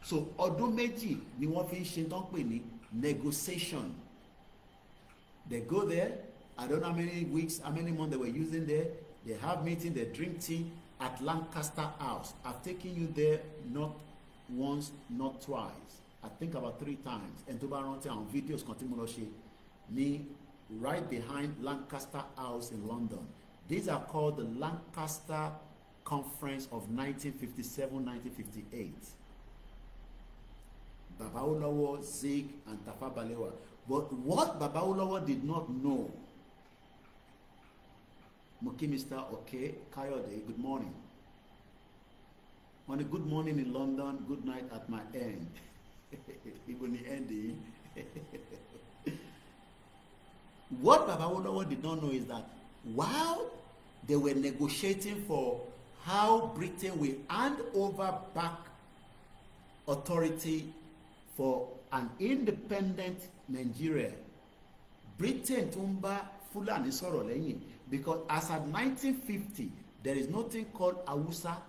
So ọdún méjì ni wọ́n fi ń ṣe tán pè ní negotiation. They go there, I don't know how many weeks, how many months they were using there. They have meeting, they drink tea at Lancaster House. I've taken you there not once, not twice. I think about 3 times. And tó bá rántí àwọn videos kan tí mo lọ ṣe ní right behind Lancaster House in London. These are called the Lancaster Conference of 1957-1958. Baba Awólọ́wọ̀, Zig, and Tafawa Balewa. But what Baba Awólọ́wọ̀ did not know, Muki Mr. Okay, Kayode, good morning. On a good morning in London, good night at my end. Even the ending. What Baba Awólọ́wọ̀ did not know is that while they were negotiating for how Britain will hand over back authority for an independent Nigeria, Britain tún bá Fulani sọ̀rọ̀ lẹ́yìn, because as at 1950 there is nothing called Hausa.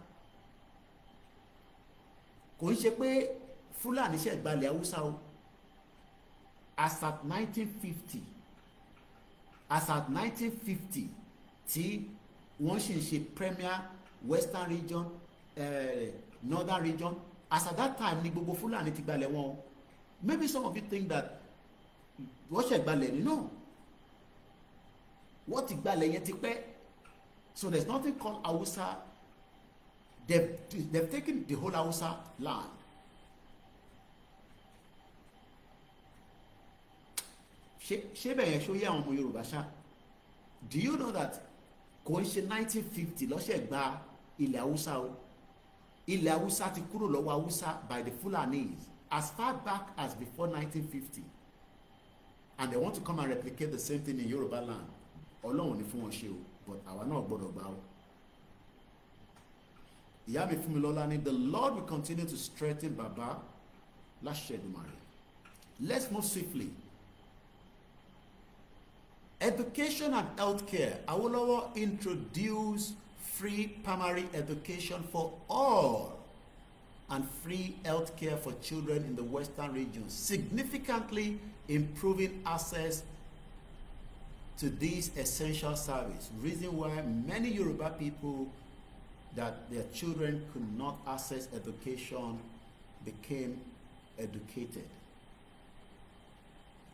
Kò ń ṣe pé Fulani ṣe gbalẹ̀ Hausa o. As at 1950 tí wọ́n ṣì ń ṣe premier western region, northern region, as at that time ni gbogbo Fulani ti gbalẹ̀ wọn. Maybe some of you think that wọ́n ṣe gbalẹ̀ ni, no. Wọ́n ti gbalẹ̀ yẹn ti pẹ́. So there's nothing called Hausa. They've taken the whole Hausa land. Ṣé bẹ̀yẹn ṣó yẹ àwọn ọmọ Yorùbá ṣá? Do you know that kò ń ṣe 1950 lọ́ṣẹ̀ gba ilẹ̀ Hausa o? Ilẹ̀ Hausa ti kúrò lọ́wọ́ Hausa by the Fulanis as far back as before 1950. And they want to come and replicate the same thing in Yoruba land. Ọlọ́run ni fún wọn ṣe o, but àwa náà gbọ́dọ̀ gbà o. Ìyá mi fún mi lọ́lá ni the Lord will continue to strengthen Baba láṣẹ Èdùmàrè. Let's move swiftly. Education and healthcare. Awólọ́wọ̀ introduced free primary education for all and free healthcare for children in the western region, significantly improving access to this essential service. Reason why many Yoruba people that their children could not access education became educated,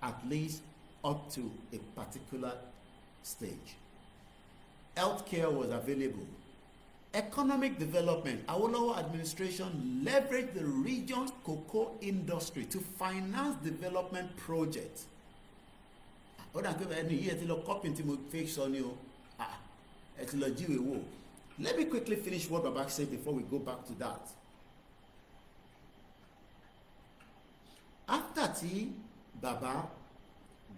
at least up to a particular stage. Healthcare was available. Economic development. Awolowo administration leveraged the region's cocoa industry to finance development projects. Let me quickly finish what Baba said before we go back to that. After tí Baba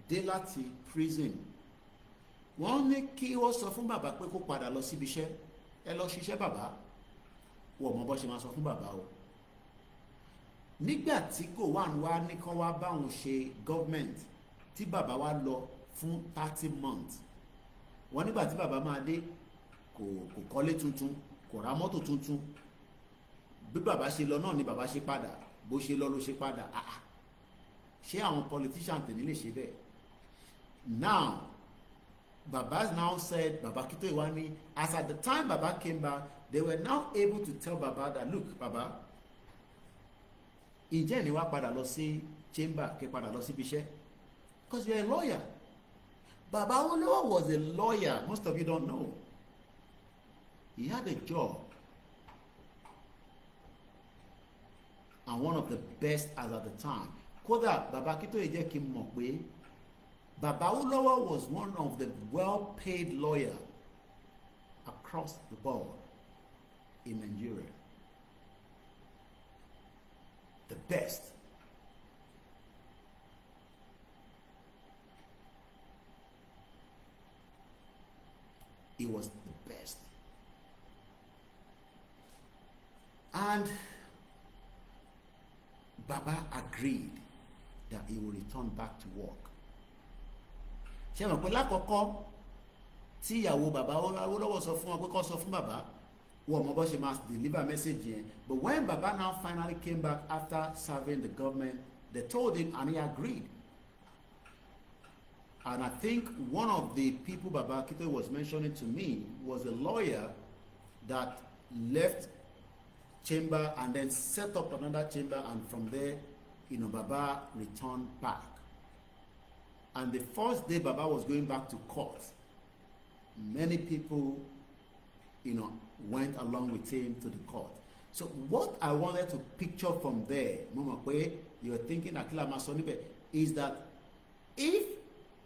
dé láti prison, wọ́n ní kí wọ́n sọ fún bàbá pé kó padà lọ síbi iṣẹ́. Ẹ lọ ṣiṣẹ́ bàbá. Wọ́n mọ̀ bó ṣe máa sọ fún bàbá o. Nígbà tí kò wá ní kán wá bá òun ṣe government, tí bàbá wa lọ fún 30 months. Wọ́n nígbà tí bàbá máa dé kò kọ́lé tuntun, kò ra mọ́tò tuntun. Bí bàbá ṣe lọ náà ni bàbá ṣe padà, bó ṣe lọ ló ṣe padà. Ṣé àwọn politician tèmi lè ṣe bẹ́ẹ̀? Now, Baba now said, Baba Kito Iwani, as at the time Baba came back, they were now able to tell Baba that, look, Baba, ǹjẹ́ ni wá padà lọ sí chamber kẹ́ padà lọ sí ibiṣẹ́? Because you're a lawyer. Baba Olowo was a lawyer. Most of you don't know. He had a job. And one of the best as at the time. Kódà Baba Kito jẹ́ kí n mọ̀ pé Baba Olowo was one of the well-paid lawyers across the board in Nigeria. The best. He was the best. And Baba agreed that he will return back to work. Ṣé mọ̀ pé lákọ̀ọ́kọ́ tí ìyàwó bàbá Awólọ́wọ̀ sọ fún wọn pé kó sọ fún bàbá wọ́n mọ̀ bó ṣe máa deliver message yẹn. But when Baba now finally came back after serving the government, they told him and he agreed. And I think one of the people Baba Kito was mentioning to me was a lawyer that left chamber and then set up another chamber, and from there, Baba returned back. And the first day Baba was going back to court, many people, went along with him to the court. So what I wanted to picture from there, Mama Kwe, you were thinking Akila Masonibe, is that if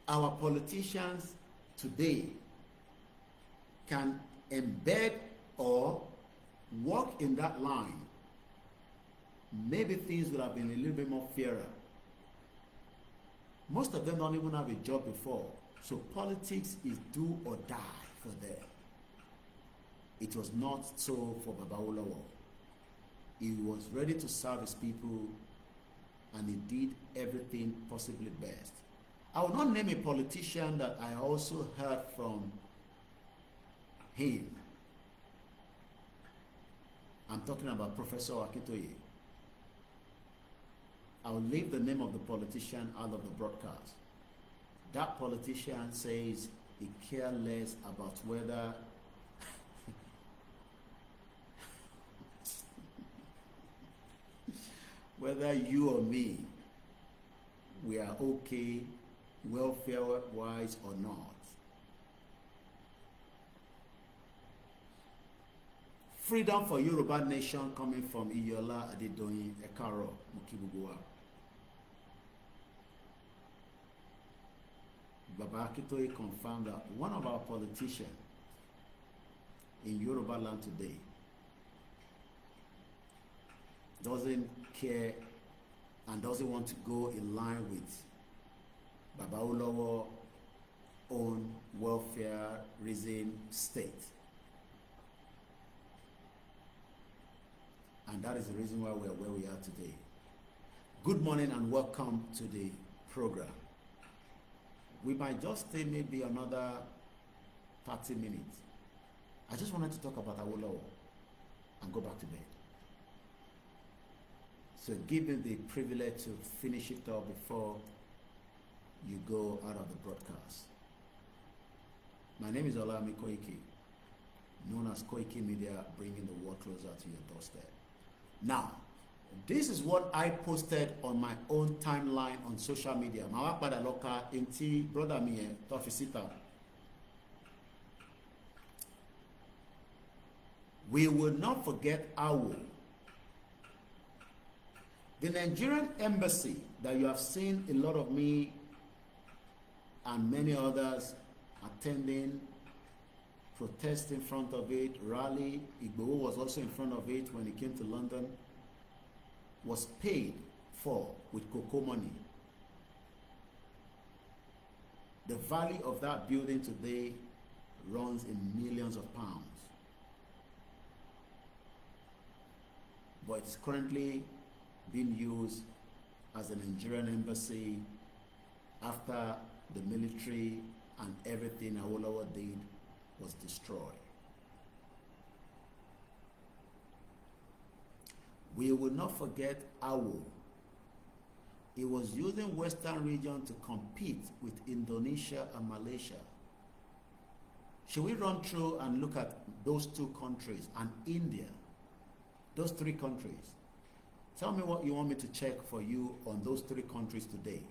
our politicians today can embed or walk in that line, maybe things would have been a little bit more fairer. Most of them don't even have a job before, so politics is do or die for them. It was not so for Baba Olowo. He was ready to serve his people, and he did everything possibly best. I will not name a politician that I also heard from him. I'm talking about Professor Akintoye. I will leave the name of the politician out of the broadcast. That politician says he cares less about whether whether you or me, we are okay welfare-wise or not. Freedom for Yoruba Nation coming from Iyola Adedoyin Ekaro Mukibugua. Baba Akitoye confirmed that one of our politicians in Yoruba land today doesn't care and doesn't want to go in line with Baba Olowo own welfare-raising state. And that is the reason why we are where we are today. Good morning and welcome to the program. We might just stay maybe another 30 minutes. I just wanted to talk about Awolowo and go back to bed. So give me the privilege to finish it up before you go out of the broadcast. My name is OLAYOMI KOIKI, known as Koikimedia, bringing the world closer to your doorstep. Now, this is what I posted on my own timeline on social media. Màá wá padà lọ ka ntí brother mi yẹn tó fi síta. We will not forget Awo. The Nigerian embassy that you have seen a lot of me and many others attending, protest in front of it, rally. Igboho was also in front of it when he came to London, was paid for with cocoa money. The value of that building today runs in millions of pounds. But it's currently being used as a Nigerian embassy after the military and everything Awolowo did was destroyed. We will not forget Awo. He was using Western region to compete with Indonesia and Malaysia. Should we run through and look at those two countries and India? Those three countries. Tell me what you want me to check for you on those three countries today.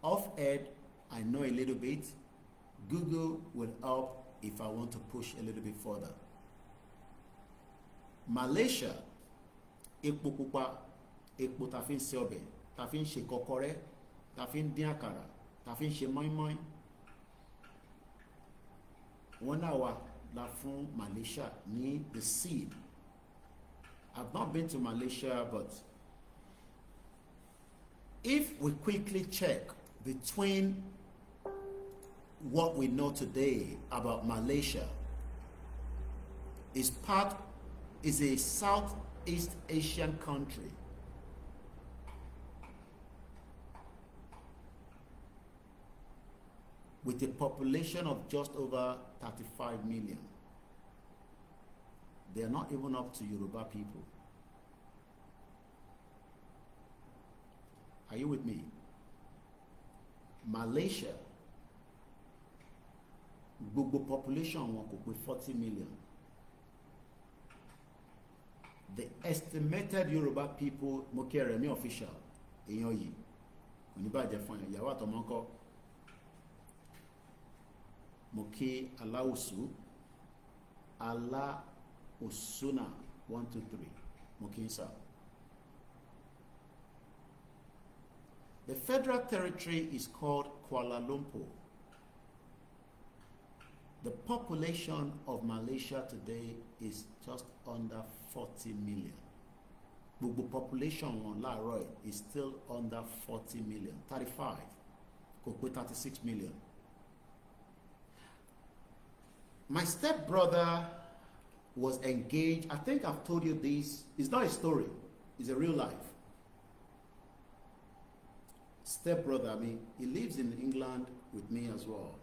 Off-ed, I know a little bit. Google will help if I want to push a little bit further. Malaysia, epo pupa, epo ta fi ń ṣe ọbẹ̀, ta fi ń ṣe kọ́kọ́rẹ́, ta fi ń dín àkàrà, ta fi ń ṣe mọ́ínmọ́ín. Wọ́n náà wà la fún Malaysia ní the seed. I've not been to Malaysia, but if we quickly check between what we know today about Malaysia, is a Southeast Asian country. With a population of just over 35 million. They are not even up to Yoruba people. Are you with me? Malaysia, gbogbo population wọn kò pé 40 million. The estimated Yoruba people, mo kí Remi official, èèyàn yìí, kò ní bàjẹ́ fún ẹ̀, ìyàwó àtọmọ ńkọ́. Mo kí Aláùsù, Aláùsùnà 1, 2, 3. Mo kí ń sà. The federal territory is called Kuala Lumpur. The population of Malaysia today is just under 40 million. Gbogbo population wọn láàárọ̀ is still under 40 million. 35, kò pé 36 million. My stepbrother was engaged. I think I've told you this. It's not a story. It's a real life. Stepbrother, I mean, he lives in England with me as well.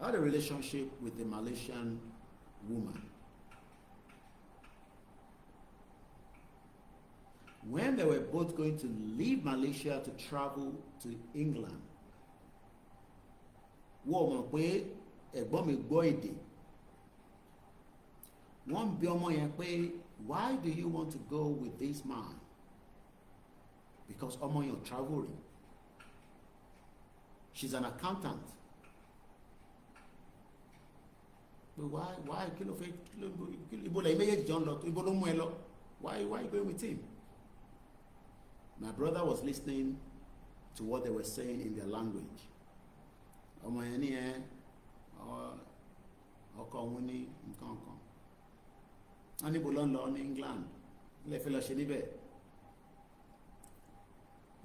I had a relationship with a Malaysian woman. When they were both going to leave Malaysia to travel to England, wọ́n mọ̀ pé ẹ̀gbọ́n mi gbọ́ èdè. Wọ́n bi ọmọ yẹn pé, why do you want to go with this man? Because ọmọ yẹn traveling. She's an accountant. But why kí ló fẹ́ ibo la méjèèjì jọ ń lọ ibo ló mú ẹ lọ? Why you going with him? My brother was listening to what they were saying in their language. Ọmọ yẹn ní ẹ ọkọ òun ní nǹkan kan. Wọ́n níbo ló ń lọ ní England. Ilé fẹ́ lọ ṣe níbẹ̀.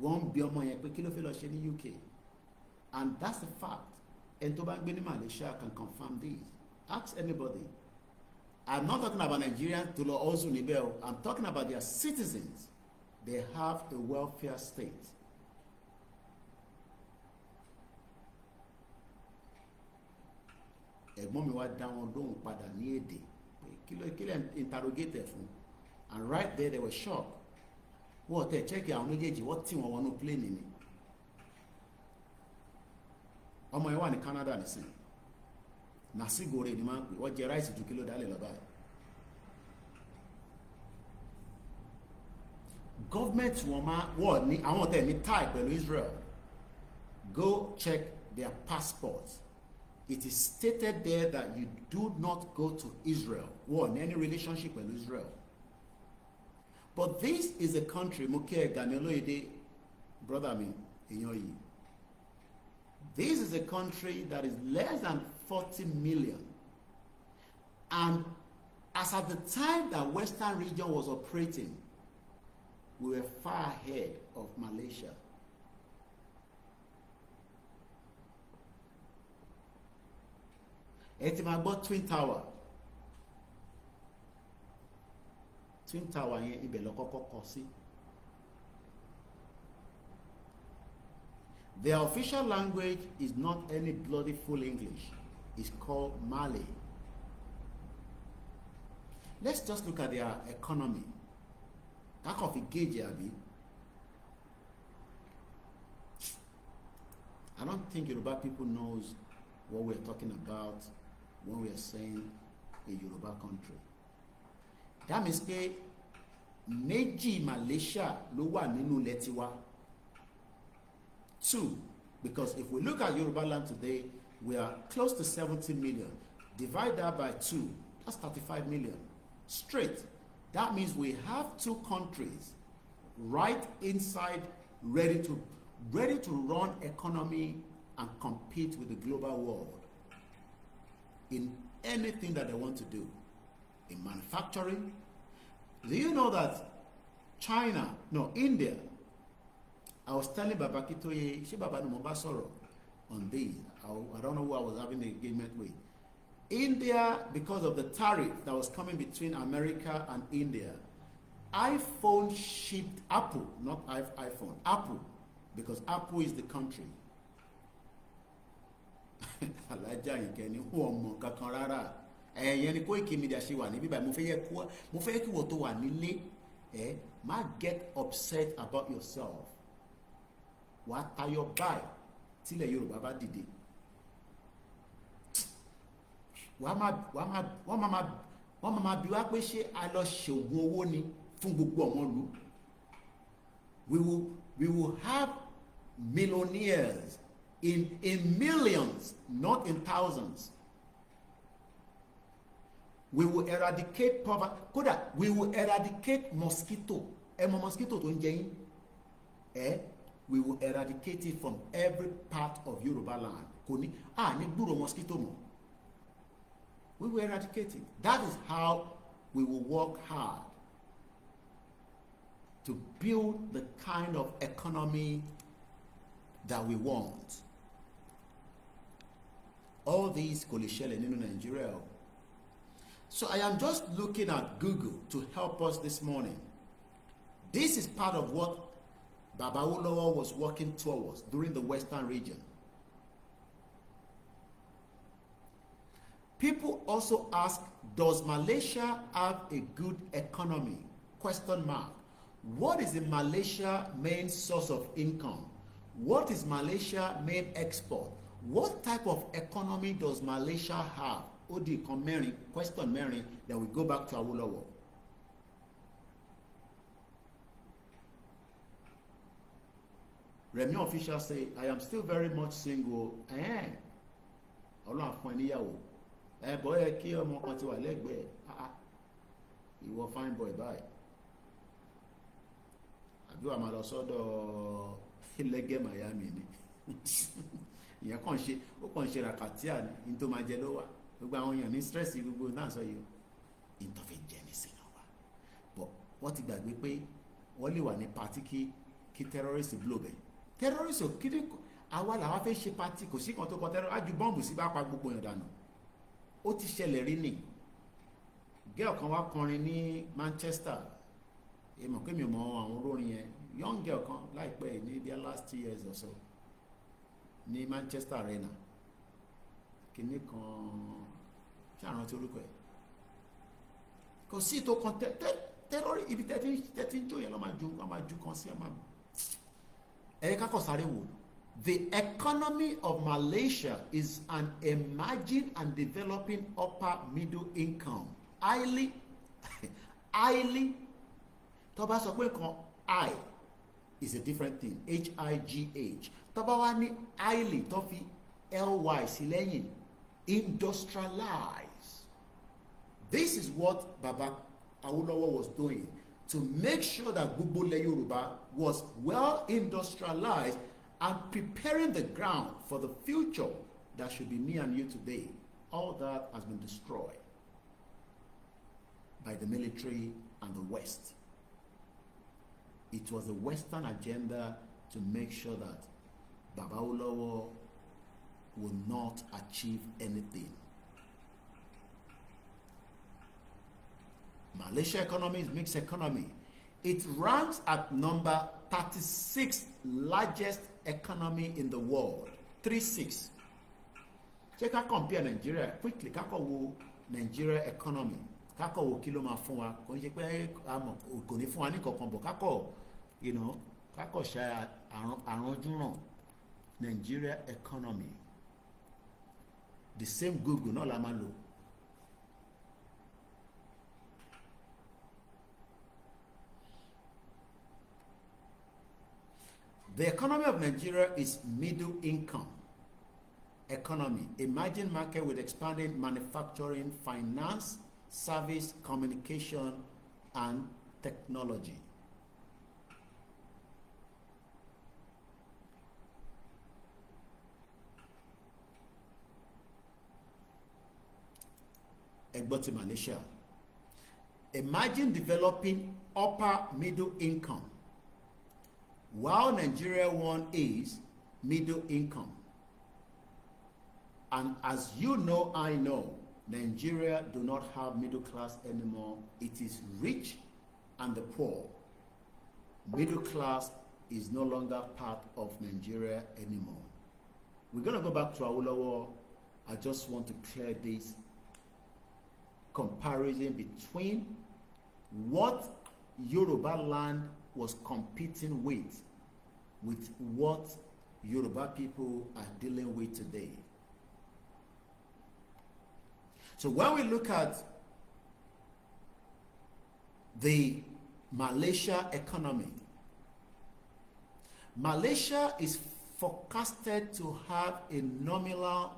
Wọ́n bi ọmọ yẹn pé kí ló fẹ́ lọ ṣe ní UK. And that's the fact. Ẹni tó bá ń gbé ní Malaysia can confirm this. Ask anybody. I'm not talking about Nigerians to also níbẹ̀. I'm talking about their citizens. They have a welfare state. Ẹ̀gbọ́n mi wá dá wọn lóhùn padà ní èdè. Kí ló interrogate fún? And right there they were shocked. Wọ́n tẹ̀ check àwọn méjèèjì wọ́n tì wọ́n wọnú plane ni. Ọmọ yẹn wà ní Canada nìsín. Nàṣígòrè ni máa ń pè wọ́n jẹ ráìsì ju kíló dálẹ̀ lọ́ba yìí. Government wọ́n ní àwọn tẹ̀ ní tie pẹ̀lú Israel. Go check their passports. It is stated there that you do not go to Israel. Wọ́n ní any relationship with Israel. But this is a country, Muke Ganeloide, brother mi, èèyàn yìí. This is a country that is less than 40 million. And as at the time that Western region was operating, we were far ahead of Malaysia. Ẹ ti máa gbọ́ Twin Tower. Twin Tower yẹn ibẹ̀ ló kọ́kọ́ kọ́ sí. Their official language is not any bloody full English. It's called Malay. Let's just look at their economy. I don't think Yoruba people knows what we're talking about when we are saying a Yoruba country. That means que méjì Malaysia ló wà nínú ilẹ̀ tiwa. 2, because if we look at Yoruba land today, we are close to 70 million. Divide that by 2, that's 35 million. Straight. That means we have 2 countries right inside, ready to run economy and compete with the global world in anything that they want to do. In manufacturing. Do you know that India, I was telling Baba Kitoye, she Baba Numobasoro on this. I don't know who I was having the engagement with. India, because of the tariff that was coming between America and India, iPhone shipped Apple, not iPhone, Apple, because Apple is the country. Alaja Ikeni, who ọmọ kankan rárá. Ẹ̀yẹn ni Koikimedia ṣe wà níbí báyìí. Mo fẹ́ kí wọ́n tó wà nílé. Má get upset about yourself. Wàá tayọ báyìí tílẹ̀ Yorùbá bá dìde. Wọ́n máa bí wá pé ṣé a lọ ṣògùn owó ni fún gbogbo ọmọ ìlú. We will have millionaires in millions, not in thousands. We will eradicate poverty. Kódà, we will eradicate mosquito. Mosquito tó ń jẹ yín. We will eradicate it from every part of Yoruba land. Ní gbúrò mosquito mọ́. We will eradicate it. That is how we will work hard to build the kind of economy that we want. All these kò lè ṣẹlẹ̀ nínú Nigeria. So I am just looking at Google to help us this morning. This is part of what Baba Awolowo was working towards during the Western region. People also ask, does Malaysia have a good economy? Question mark. What is the Malaysia main source of income? What is Malaysia main export? What type of economy does Malaysia have? Question Mary, then we go back to Awolowo. Remi official say, I am still very much single. Ọlọ́run fún ẹ níyàwó. Bọ́ ẹ kí ọmọ kan ti wà lẹ́gbẹ̀ẹ́. Ìwọ fine boy báyìí. Àbí wàá máa lọ sọ́dọ̀ Ilẹ̀gẹ̀ Miami ni. Ìyẹn kàn ṣe ràkàtíà ní tó máa jẹ ló wà. Gbogbo àwọn èèyàn ní stress gbogbo náà sọ yìí. Ìtọ́fẹ́ jẹ́ ní sínú wa. But wọ́n ti gbàgbé pé wọ́n lè wà ní party kí terrorist blow bẹ̀. Terrorist ò kiri àwa làwa fẹ́ ṣe party kò sí kan tó kọ terrorist á ju bọ́ǹbù sí bá pa gbogbo èèyàn dànù. Ó ti ṣẹlẹ̀ rí ni. Girl kan wá kọrin ní Manchester. Èèmọ̀ pé mi ò mọ àwọn olórin yẹn. Young girl kan láìpẹ́ ní their last 2 years or so ní Manchester Arena. Kìíní kan ṣé àrántí orúkọ ẹ̀. Kò sí tó kan terrorist ibi tẹ́tí ń jó yẹn lọ́ máa ju kan sí ẹ̀ máa. Kakọ sáré wò. The economy of Malaysia is an emerging and developing upper middle income. Highly tó bá sọ pé nǹkan I is a different thing. HIGH. Tó bá wá ní highly tó fi LY sí lẹ́yìn. Industrialize. This is what Baba Awolowo was doing to make sure that gbogbo ilẹ̀ Yorùbá was well industrialized and preparing the ground for the future that should be me and you today. All that has been destroyed by the military and the West. It was the Western agenda to make sure that Baba Awolowo will not achieve anything. Malaysia economy is mixed economy. It ranks at number 36 largest economy in the world. 3-6. Check out compare Nigeria quickly. Ká kọ wo Nigeria economy. Ká kọ wo kí ló máa fún wa. Kò ń ṣe pé kò ní fún wa ní kankan bọ̀. Ká kọ, you know, ká kọ ṣe àrùnjúràn Nigeria economy. The same Google náà la máa lò. The economy of Nigeria is middle income economy, emerging market with expanding manufacturing, finance, service, communication, and technology. Egboti Malaysia. Emerging developing upper middle income, while Nigeria one is middle income. And as you know, I know, Nigeria do not have middle class anymore. It is rich and the poor. Middle class is no longer part of Nigeria anymore. We're going to go back to Awolowo. I just want to clear this comparison between what Yoruba land was competing with what Yoruba people are dealing with today. So when we look at the Malaysia economy, Malaysia is forecasted to have a nominal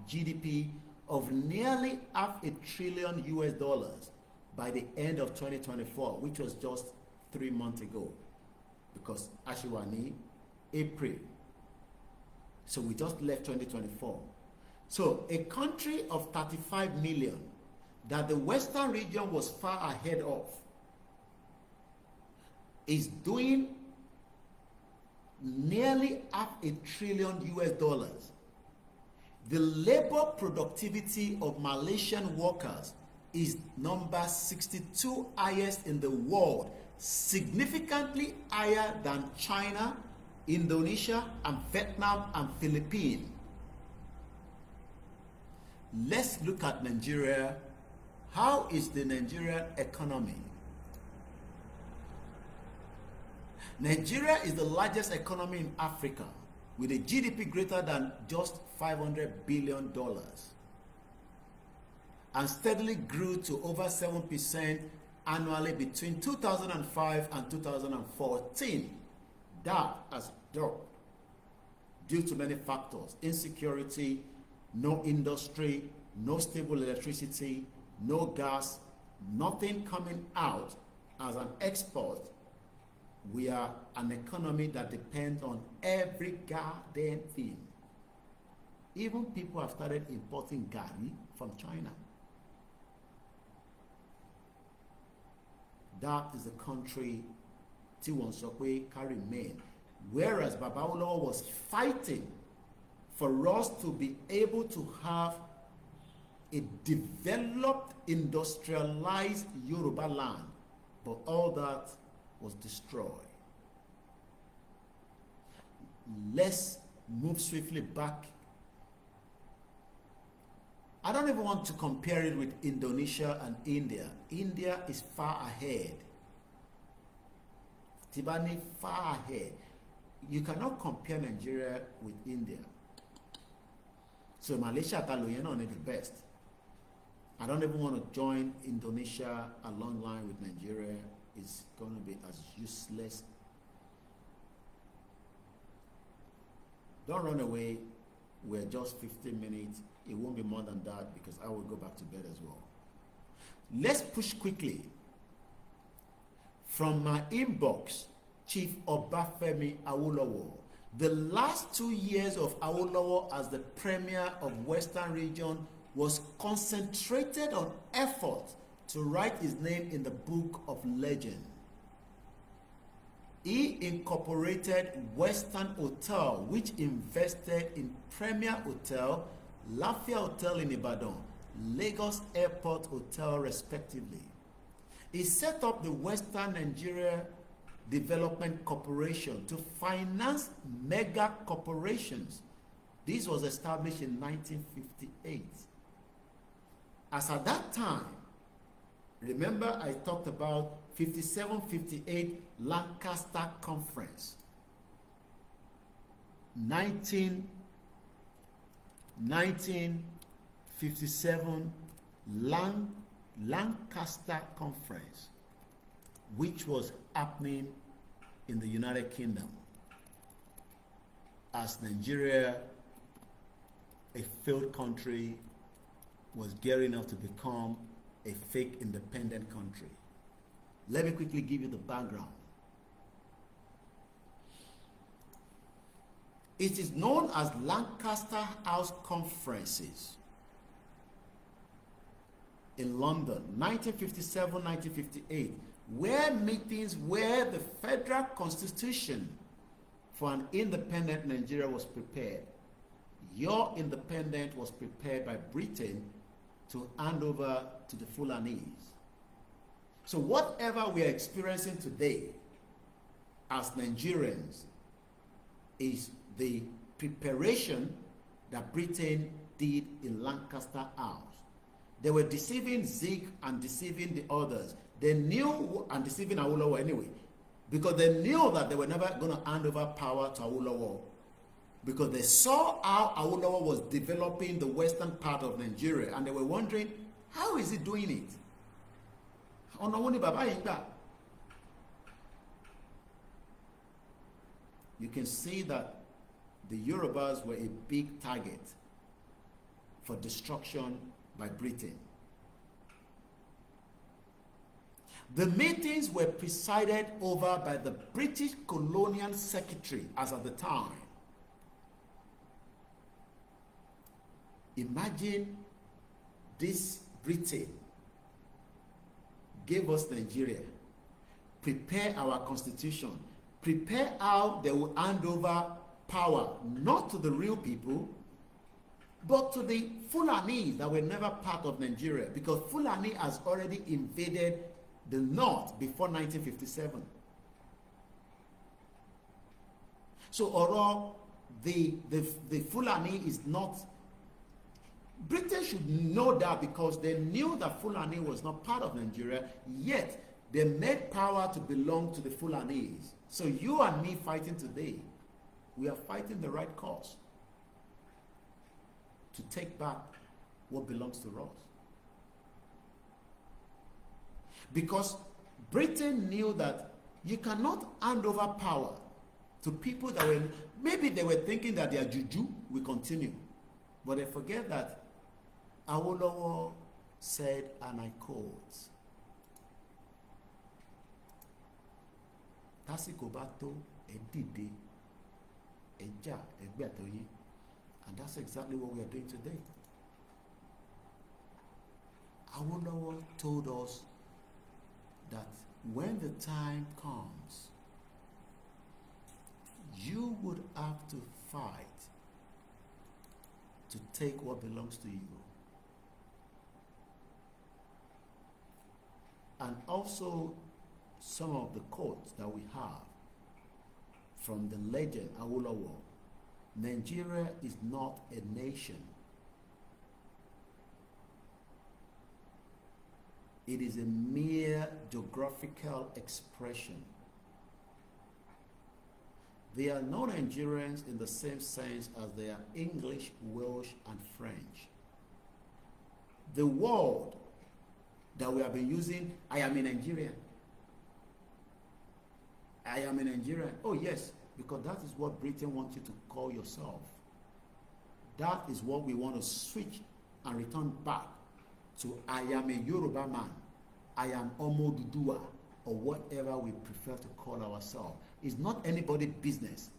GDP of nearly $500 billion US by the end of 2024, which was just 3 months ago, because Ashiwani, April. So we just left 2024. So a country of 35 million that the Western region was far ahead of is doing nearly $500 billion US. The labor productivity of Malaysian workers is number 62 highest in the world, significantly higher than China, Indonesia, and Vietnam and Philippines. Let's look at Nigeria. How is the Nigerian economy? Nigeria is the largest economy in Africa with a GDP greater than just $500 billion and steadily grew to over 7% annually between 2005 and 2014. That has dropped due to many factors: insecurity, no industry, no stable electricity, no gas, nothing coming out as an export. We are an economy that depends on every goddamn thing. Even people have started importing gari from China. That is the country Tiwon Sokwe can remain. Whereas Babawolowo was fighting for us to be able to have a developed, industrialized Yoruba land, but all that was destroyed. Let's move swiftly back. I don't even want to compare it with Indonesia and India. India is far ahead. Tibani far ahead. You cannot compare Nigeria with India. So Malaysia Taloyeno is the best. I don't even want to join Indonesia along line with Nigeria. It's going to be as useless. Don't run away. We're just 15 minutes. It won't be more than that because I will go back to bed as well. Let's push quickly. From my inbox, Chief Obafemi Awolowo. The last 2 years of Awolowo as the Premier of Western Region was concentrated on effort to write his name in the book of legend. He incorporated Western Hotel, which invested in Premier Hotel, Lafia Hotel in Ibadan, Lagos Airport Hotel respectively. He set up the Western Nigeria Development Corporation to finance mega corporations. This was established in 1958. As at that time, remember I talked about 57-58 Lancaster Conference. 1957 Lancaster Conference, which was happening in the United Kingdom as Nigeria, a failed country, was gearing up to become a fake independent country. Let me quickly give you the background. It is known as Lancaster House Conferences in London, 1957-1958, where meetings where the federal constitution for an independent Nigeria was prepared. Your independence was prepared by Britain to hand over to the Fulanese. So whatever we are experiencing today as Nigerians is the preparation that Britain did in Lancaster House. They were deceiving Zeke and deceiving the others. They knew, and deceiving Awolowo anyway, because they knew that they were never going to hand over power to Awolowo, because they saw how Awolowo was developing the western part of Nigeria, and they were wondering, how is he doing it? You can see that the Yorubas were a big target for destruction by Britain. The meetings were presided over by the British Colonial Secretary as at the time. Imagine this Britain gave us Nigeria, prepare our constitution, prepare how they will hand over power, not to the real people, but to the Fulani that were never part of Nigeria, because Fulani has already invaded the north before 1957. So although the Fulani is not, Britain should know that, because they knew that Fulani was not part of Nigeria, yet they made power to belong to the Fulanese. So you and me fighting today, we are fighting the right cause to take back what belongs to us. Because Britain knew that you cannot hand over power to people that were, maybe they were thinking that they are juju, we continue. But they forget that Awolowo said, and I quote, "Tásìkò bá tó, ẹ dìde, ẹ jà, ẹ gbé àtọ̀ yín." And that's exactly what we are doing today. Awolowo told us that when the time comes, you would have to fight to take what belongs to you. And also some of the quotes that we have from the legend Awolowo. Nigeria is not a nation. It is a mere geographical expression. They are not Nigerians in the same sense as they are English, Welsh, and French. The word that we have been using, I am a Nigerian. I am a Nigerian. Oh yes, because that is what Britain wants you to call yourself. That is what we want to switch and return back to. I am a Yoruba man. I am Omo Dudua, or whatever we prefer to call ourselves. It's not anybody's business.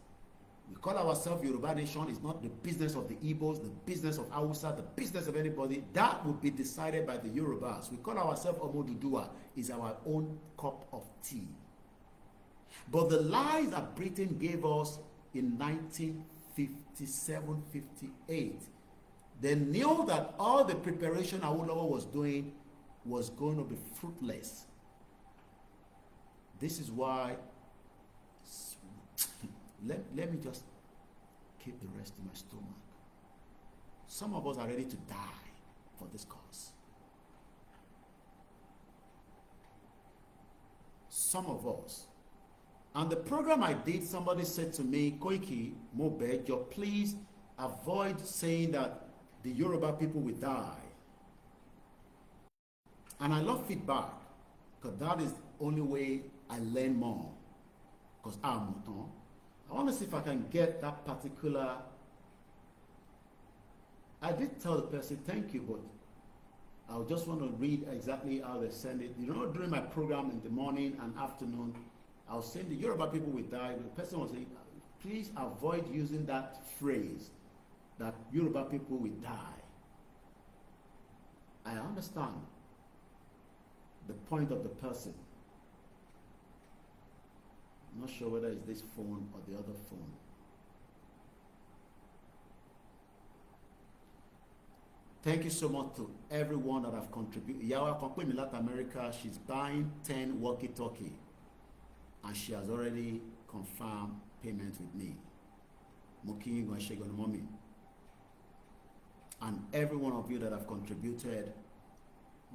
We call ourselves Yoruba Nation. It's not the business of the Igbos, the business of Hausa, the business of anybody. That will be decided by the Yorubas. We call ourselves Omo Dudua. It's our own cup of tea. But the lies that Britain gave us in 1957-58, they knew that all the preparation Awolowo was doing was going to be fruitless. This is why let me just keep the rest in my stomach. Some of us are ready to die for this cause. Some of us. And the program I did, somebody said to me, Koiki, Mobejo, please avoid saying that the Yoruba people will die. And I love feedback, because that is the only way I learn more. Because I want to see if I can get that particular. I did tell the person thank you, but I just want to read exactly how they send it. You know, during my program in the morning and afternoon, I was saying the Yoruba people will die. The person was saying, please avoid using that phrase, that Yoruba people will die. I understand the point of the person. I'm not sure whether it's this phone or the other phone. Thank you so much to everyone that have contributed. Yawa Konkwemi Latin America, she's buying 10 walkie-talkie, and she has already confirmed payment with me. Moki Gwashegon Mommy. And every one of you that have contributed,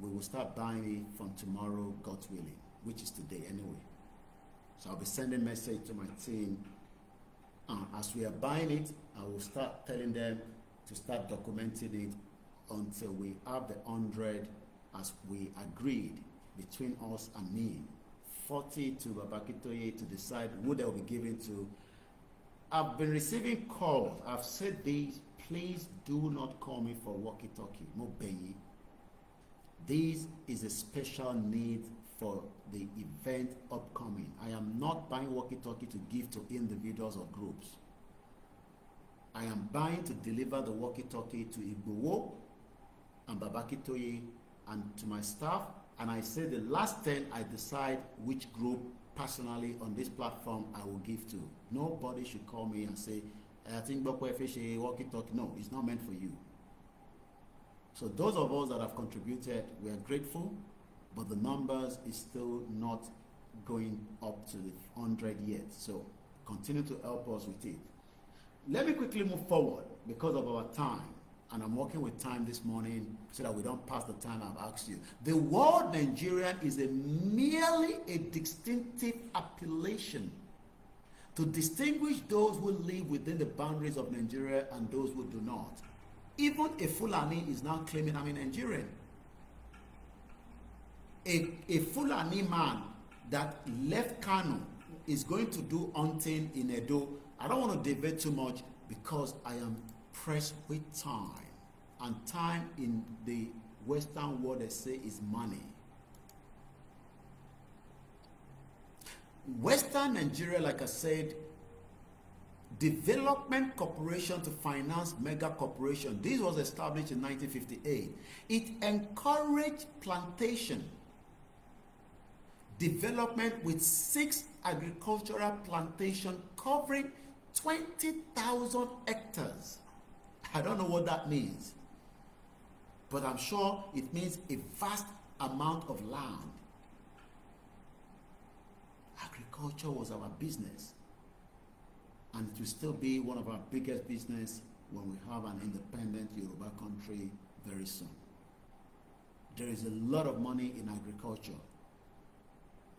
we will start buying it from tomorrow, God's willing, which is today anyway. So I'll be sending message to my team. As we are buying it, I will start telling them to start documenting it until we have the 100 as we agreed between us and me. 40 to Babakitoye to decide who they will be given to. I've been receiving calls. I've said these, please do not call me for walkie-talkie. Mobeyi. This is a special need for the event upcoming. I am not buying walkie-talkie to give to individuals or groups. I am buying to deliver the walkie-talkie to Igbowo and Babakitoye and to my staff. And I say the last 10, I decide which group personally on this platform I will give to. Nobody should call me and say, I think walkie-talkie. No, it's not meant for you. So those of us that have contributed, we are grateful, but the numbers is still not going up to the 100 yet. So continue to help us with it. Let me quickly move forward because of our time. And I'm working with time this morning so that we don't pass the time I've asked you. The word Nigerian is merely a distinctive appellation to distinguish those who live within the boundaries of Nigeria and those who do not. Even a Fulani is now claiming I'm a Nigerian. A Fulani man that left Kano is going to do hunting in Edo. I don't want to debate too much because I am pressed with time. And time in the Western world, they say, is money. Western Nigeria, like I said, Development Corporation to finance mega corporation. This was established in 1958. It encouraged plantation development with 6 agricultural plantations covering 20,000 hectares. I don't know what that means, but I'm sure it means a vast amount of land. Agriculture was our business, and it will still be one of our biggest business when we have an independent Yoruba country very soon. There is a lot of money in agriculture,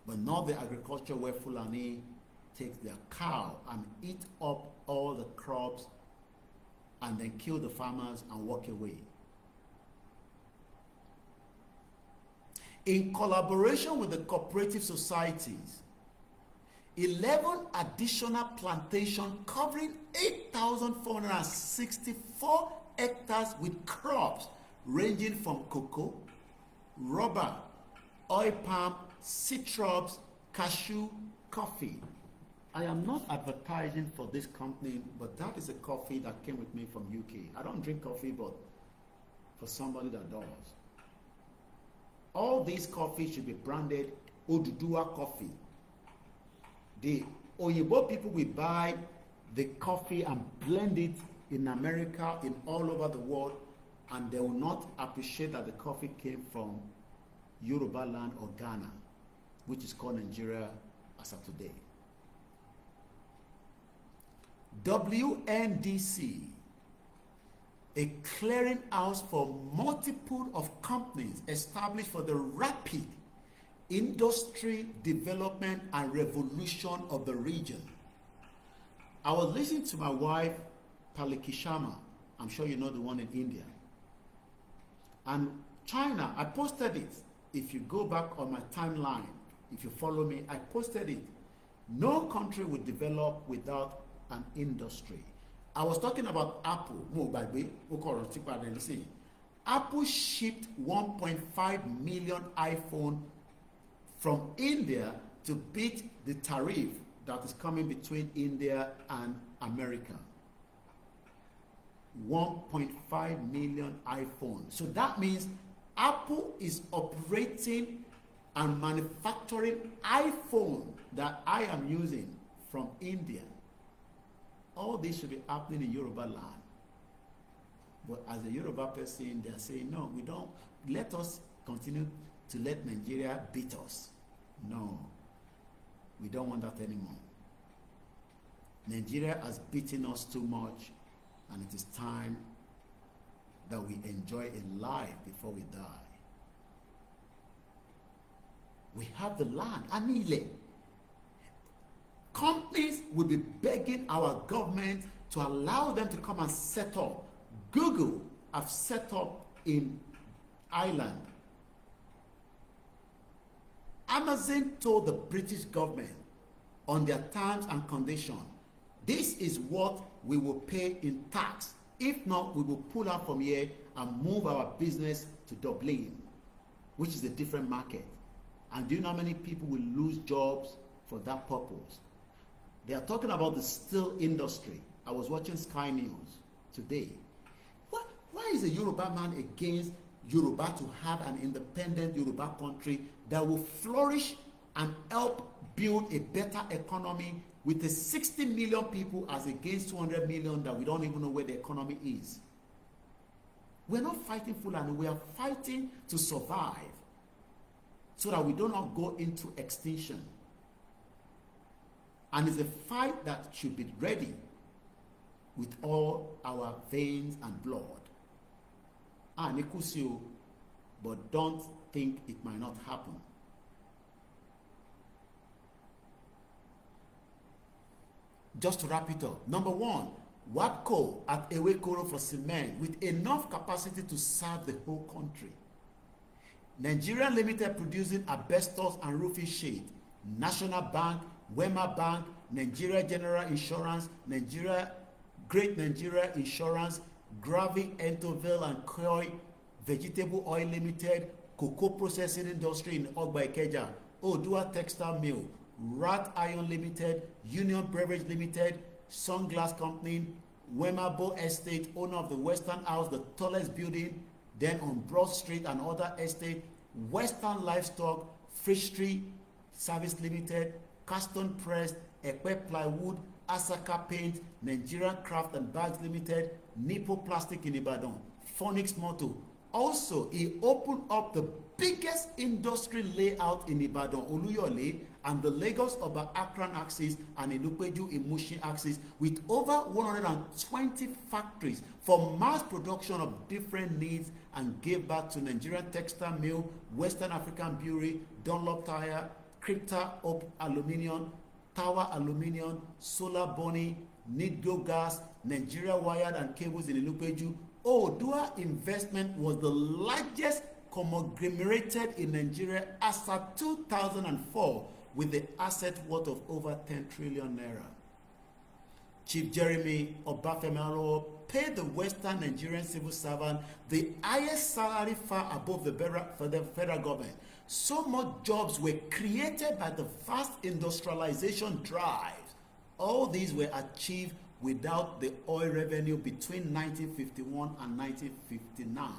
but not the agriculture where Fulani take their cow and eat up all the crops and then kill the farmers and walk away. In collaboration with the cooperative societies, 11 additional plantations covering 8,464 hectares with crops ranging from cocoa, rubber, oil palm, citrus, cashew, coffee. I am not advertising for this company, but that is a coffee that came with me from UK. I don't drink coffee, but for somebody that does. All these coffees should be branded Oduduwa coffee. The Oyibo people will buy the coffee and blend it in America, in all over the world, and they will not appreciate that the coffee came from Yoruba land or Ghana, which is called Nigeria as of today. WNDC, a clearinghouse for multiple of companies established for the rapid industry development and revolution of the region. I was listening to my wife, Palikishama. I'm sure you know the one in India. And China, I posted it. If you go back on my timeline, if you follow me, I posted it. No country would develop without an industry. I was talking about Apple. Apple shipped 1.5 million iPhone from India to beat the tariff that is coming between India and America. 1.5 million iPhones. So that means Apple is operating and manufacturing iPhone that I am using from India. All this should be happening in Yoruba land. But as a Yoruba person, they are saying, no, we don't. Let us continue to let Nigeria beat us. No, we don't want that anymore. Nigeria has beaten us too much, and it is time that we enjoy a life before we die. We have the land, Anile. Companies will be begging our government to allow them to come and set up. Google have set up in Ireland. Amazon told the British government on their terms and conditions, this is what we will pay in tax. If not, we will pull out from here and move our business to Dublin, which is a different market. And do you know how many people will lose jobs for that purpose? They are talking about the steel industry. I was watching Sky News today. Why is a Yoruba man against Yoruba to have an independent Yoruba country that will flourish and help build a better economy with the 60 million people as against 200 million that we don't even know where the economy is? We're not fighting Fulani, we are fighting to survive so that we do not go into extinction. And it's a fight that should be ready with all our veins and blood. Nikusio, but don't think it might not happen. Just to wrap it up, number one, WAPCO at Ewekoro for cement with enough capacity to serve the whole country. Nigeria Limited producing asbestos and roofing sheet. National Bank, Wema Bank, Nigeria General Insurance, Great Nigeria Insurance, Gravy, Entoville and Koi, Vegetable Oil Limited, Cocoa Processing Industry in Ogba Ikeja, Odua Textile Mill, Rat Iron Limited, Union Beverage Limited, Sunglass Company, Wemabo Estate, owner of the Western House, the tallest building, then on Broad Street and other estate, Western Livestock, Fish Tree Service Limited, Caston Press, Ekpe Plywood, Asaka Paint, Nigerian Craft and Bags Limited, Nipo Plastic in Ibadan, Phoenix Motor. Also, he opened up the biggest industry layout in Ibadan, Oluyole, and the Lagos Oba Akran axis and Ilupeju Imushi axis with over 120 factories for mass production of different needs, and gave back to Nigerian Textile Mill, Western African Brewery, Dunlop Tire, Crypta Op Aluminium, Tower Aluminium, Solar Bonnie, Nidgo Gas, Nigeria Wired and Cables in Ilupeju. Odua Investment was the largest conglomerated in Nigeria as of 2004 with the asset worth of over 10 trillion naira. Chief Jeremy Obafemiaro paid the Western Nigerian civil servant the highest salary far above the federal government. So much jobs were created by the vast industrialization drive. All these were achieved without the oil revenue between 1951 and 1959.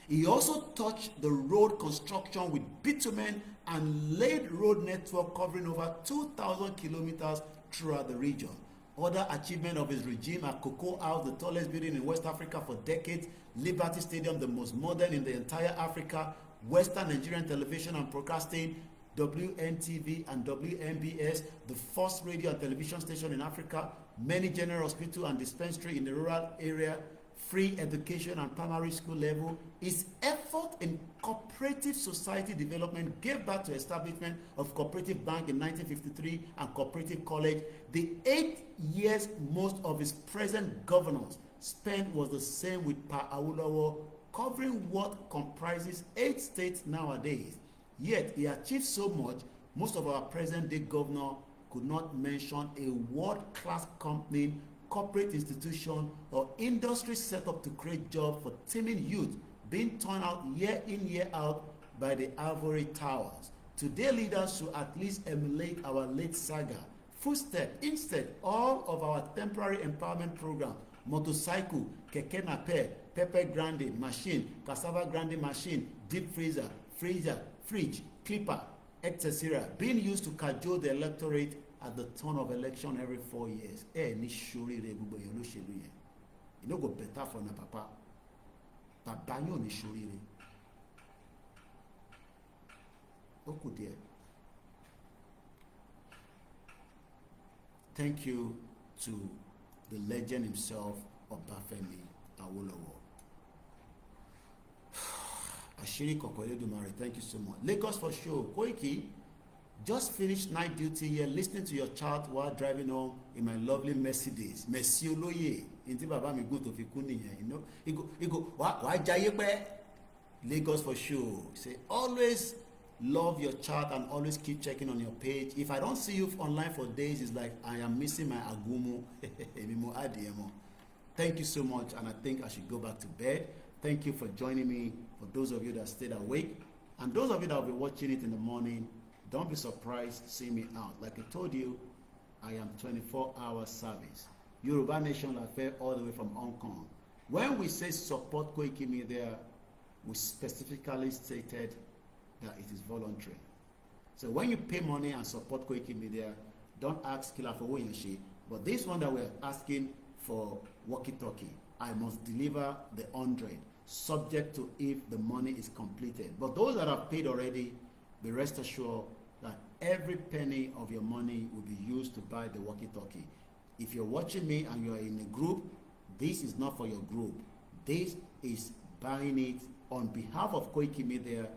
He also touched the road construction with bitumen and laid road network covering over 2,000 kilometers throughout the region. Other achievement of his regime are Cocoa House, the tallest building in West Africa for decades, Liberty Stadium, the most modern in the entire Africa, Western Nigerian Television and Broadcasting, WNTV and WNBS, the first radio and television station in Africa, many general hospital and dispensary in the rural area, free education and primary school level. His effort in cooperative society development gave birth to establishment of Cooperative Bank in 1953 and Cooperative College. The 8 years most of his present governance spent was the same with Pa Awolowo, covering what comprises 8 states nowadays. Yet he achieved so much, most of our present day governor could not mention a world-class company, corporate institution, or industry set up to create jobs for teeming youth being turned out year in, year out by the ivory towers. Today, leaders should at least emulate our late saga footstep. Instead, all of our temporary empowerment program, motorcycle, keke napep, pepper grinding machine, cassava grinding machine, deep freezer, fridge, clipper, etc., being used to cajole the electorate at the turn of election every 4 years. Ní ṣoríire gbogbo èèyàn ló ṣèlú yẹn. You no go better for na papa. Bàbá yóò ní ṣoríire. Ó kù díẹ̀. Thank you to the legend himself, Obafemi Awolowo. Ashiri Koko Eledumare, thank you so much. Lagos for sure. Koiki, just finished night duty here, listening to your chat while driving home in my lovely Mercedes. Merci Oloye. Inti baba mi go to fi kú nìyẹn, you know. He go, why jaye pe? Lagos for sure. Say, always love your chat and always keep checking on your page. If I don't see you online for days, it's like I am missing my agumo. Thank you so much, and I think I should go back to bed. Thank you for joining me. For those of you that stayed awake, and those of you that will be watching it in the morning, don't be surprised seeing me out. Like I told you, I am 24-hour service. Yoruba Nation Affair all the way from Hong Kong. When we say support Koikimedia, we specifically stated that it is voluntary. So when you pay money and support Koikimedia, don't ask Kila for Woyenshi. But this one that we're asking for walkie-talkie, I must deliver the 100, subject to if the money is completed. But those that have paid already, be rest assured that every penny of your money will be used to buy the walkie-talkie. If you're watching me and you're in a group, this is not for your group. This is buying it on behalf of Koikimedia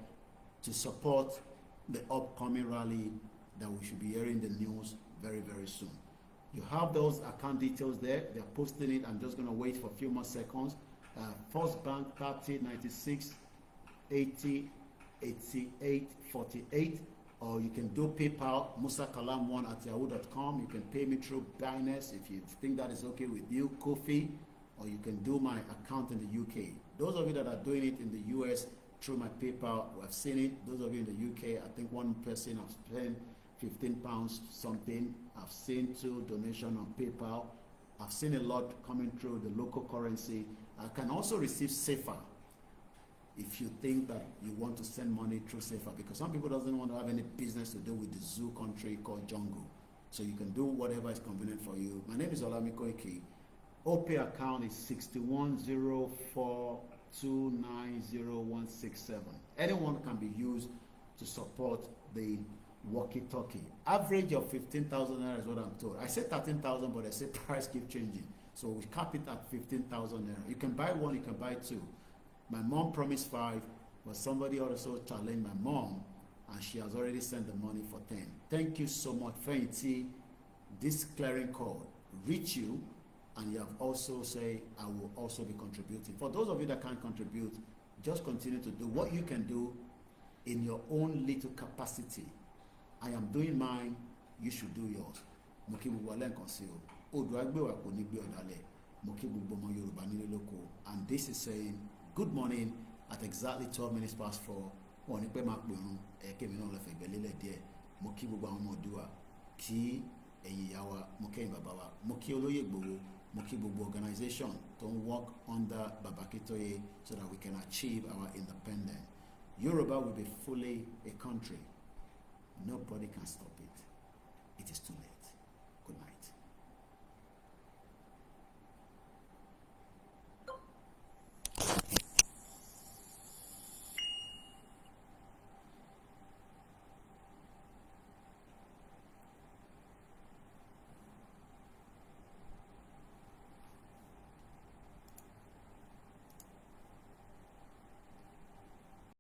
to support the upcoming rally that we should be hearing the news very, very soon. You have those account details there. They're posting it. I'm just going to wait for a few more seconds. First Bank 30 96 80 88 48, or you can do PayPal musakalam1@yahoo.com. You can pay me through Binance if you think that is okay with you, Kofi, or you can do my account in the UK. Those of you that are doing it in the US through my PayPal, we have seen it. Those of you in the UK, I think one person has spent £15 something. I've seen 2 donations on PayPal. I've seen a lot coming through the local currency. I can also receive SAFA if you think that you want to send money through SAFA, because some people doesn't want to have any business to do with the zoo country called Jungle. So you can do whatever is convenient for you. My name is OLAYOMI KOIKI. OP account is 6104290167. Anyone can be used to support the walkie-talkie. Average of 15,000 naira is what I'm told. I said 13,000, but I say price keep changing. So we cap it at 15,000 naira. You can buy 1, you can buy 2. My mom promised 5, but somebody also challenged my mom, and she has already sent the money for 10. Thank you so much. Fenty, this clearing code reach you, and you have also say I will also be contributing. For those of you that can't contribute, just continue to do what you can do in your own little capacity. I am doing mine, you should do yours. Mo kí gbogbo alẹ́ǹkan sí o. Odò agbéwà kò ní gbé ọ̀dàlẹ̀. Mo kí gbogbo ọmọ Yorùbá nílé lóko. And this is saying good morning at exactly 12 minutes past 4. Wọ́n ní pẹ́ máa pèrún ẹ̀kẹ́mi náà lọ fẹ̀gbẹ́ lélẹ̀ díẹ̀. Mo kí gbogbo àwọn ọmọ Oòduà, kí ẹ̀yin ìyá wa, mo kẹ́yìn bàbá wa, mo kí Olóyè Ìgbòho, mo kí gbogbo organization tó ń work under Baba Akintoye so that we can achieve our independence. Yoruba will be fully a country. Nobody can stop it. It is too late.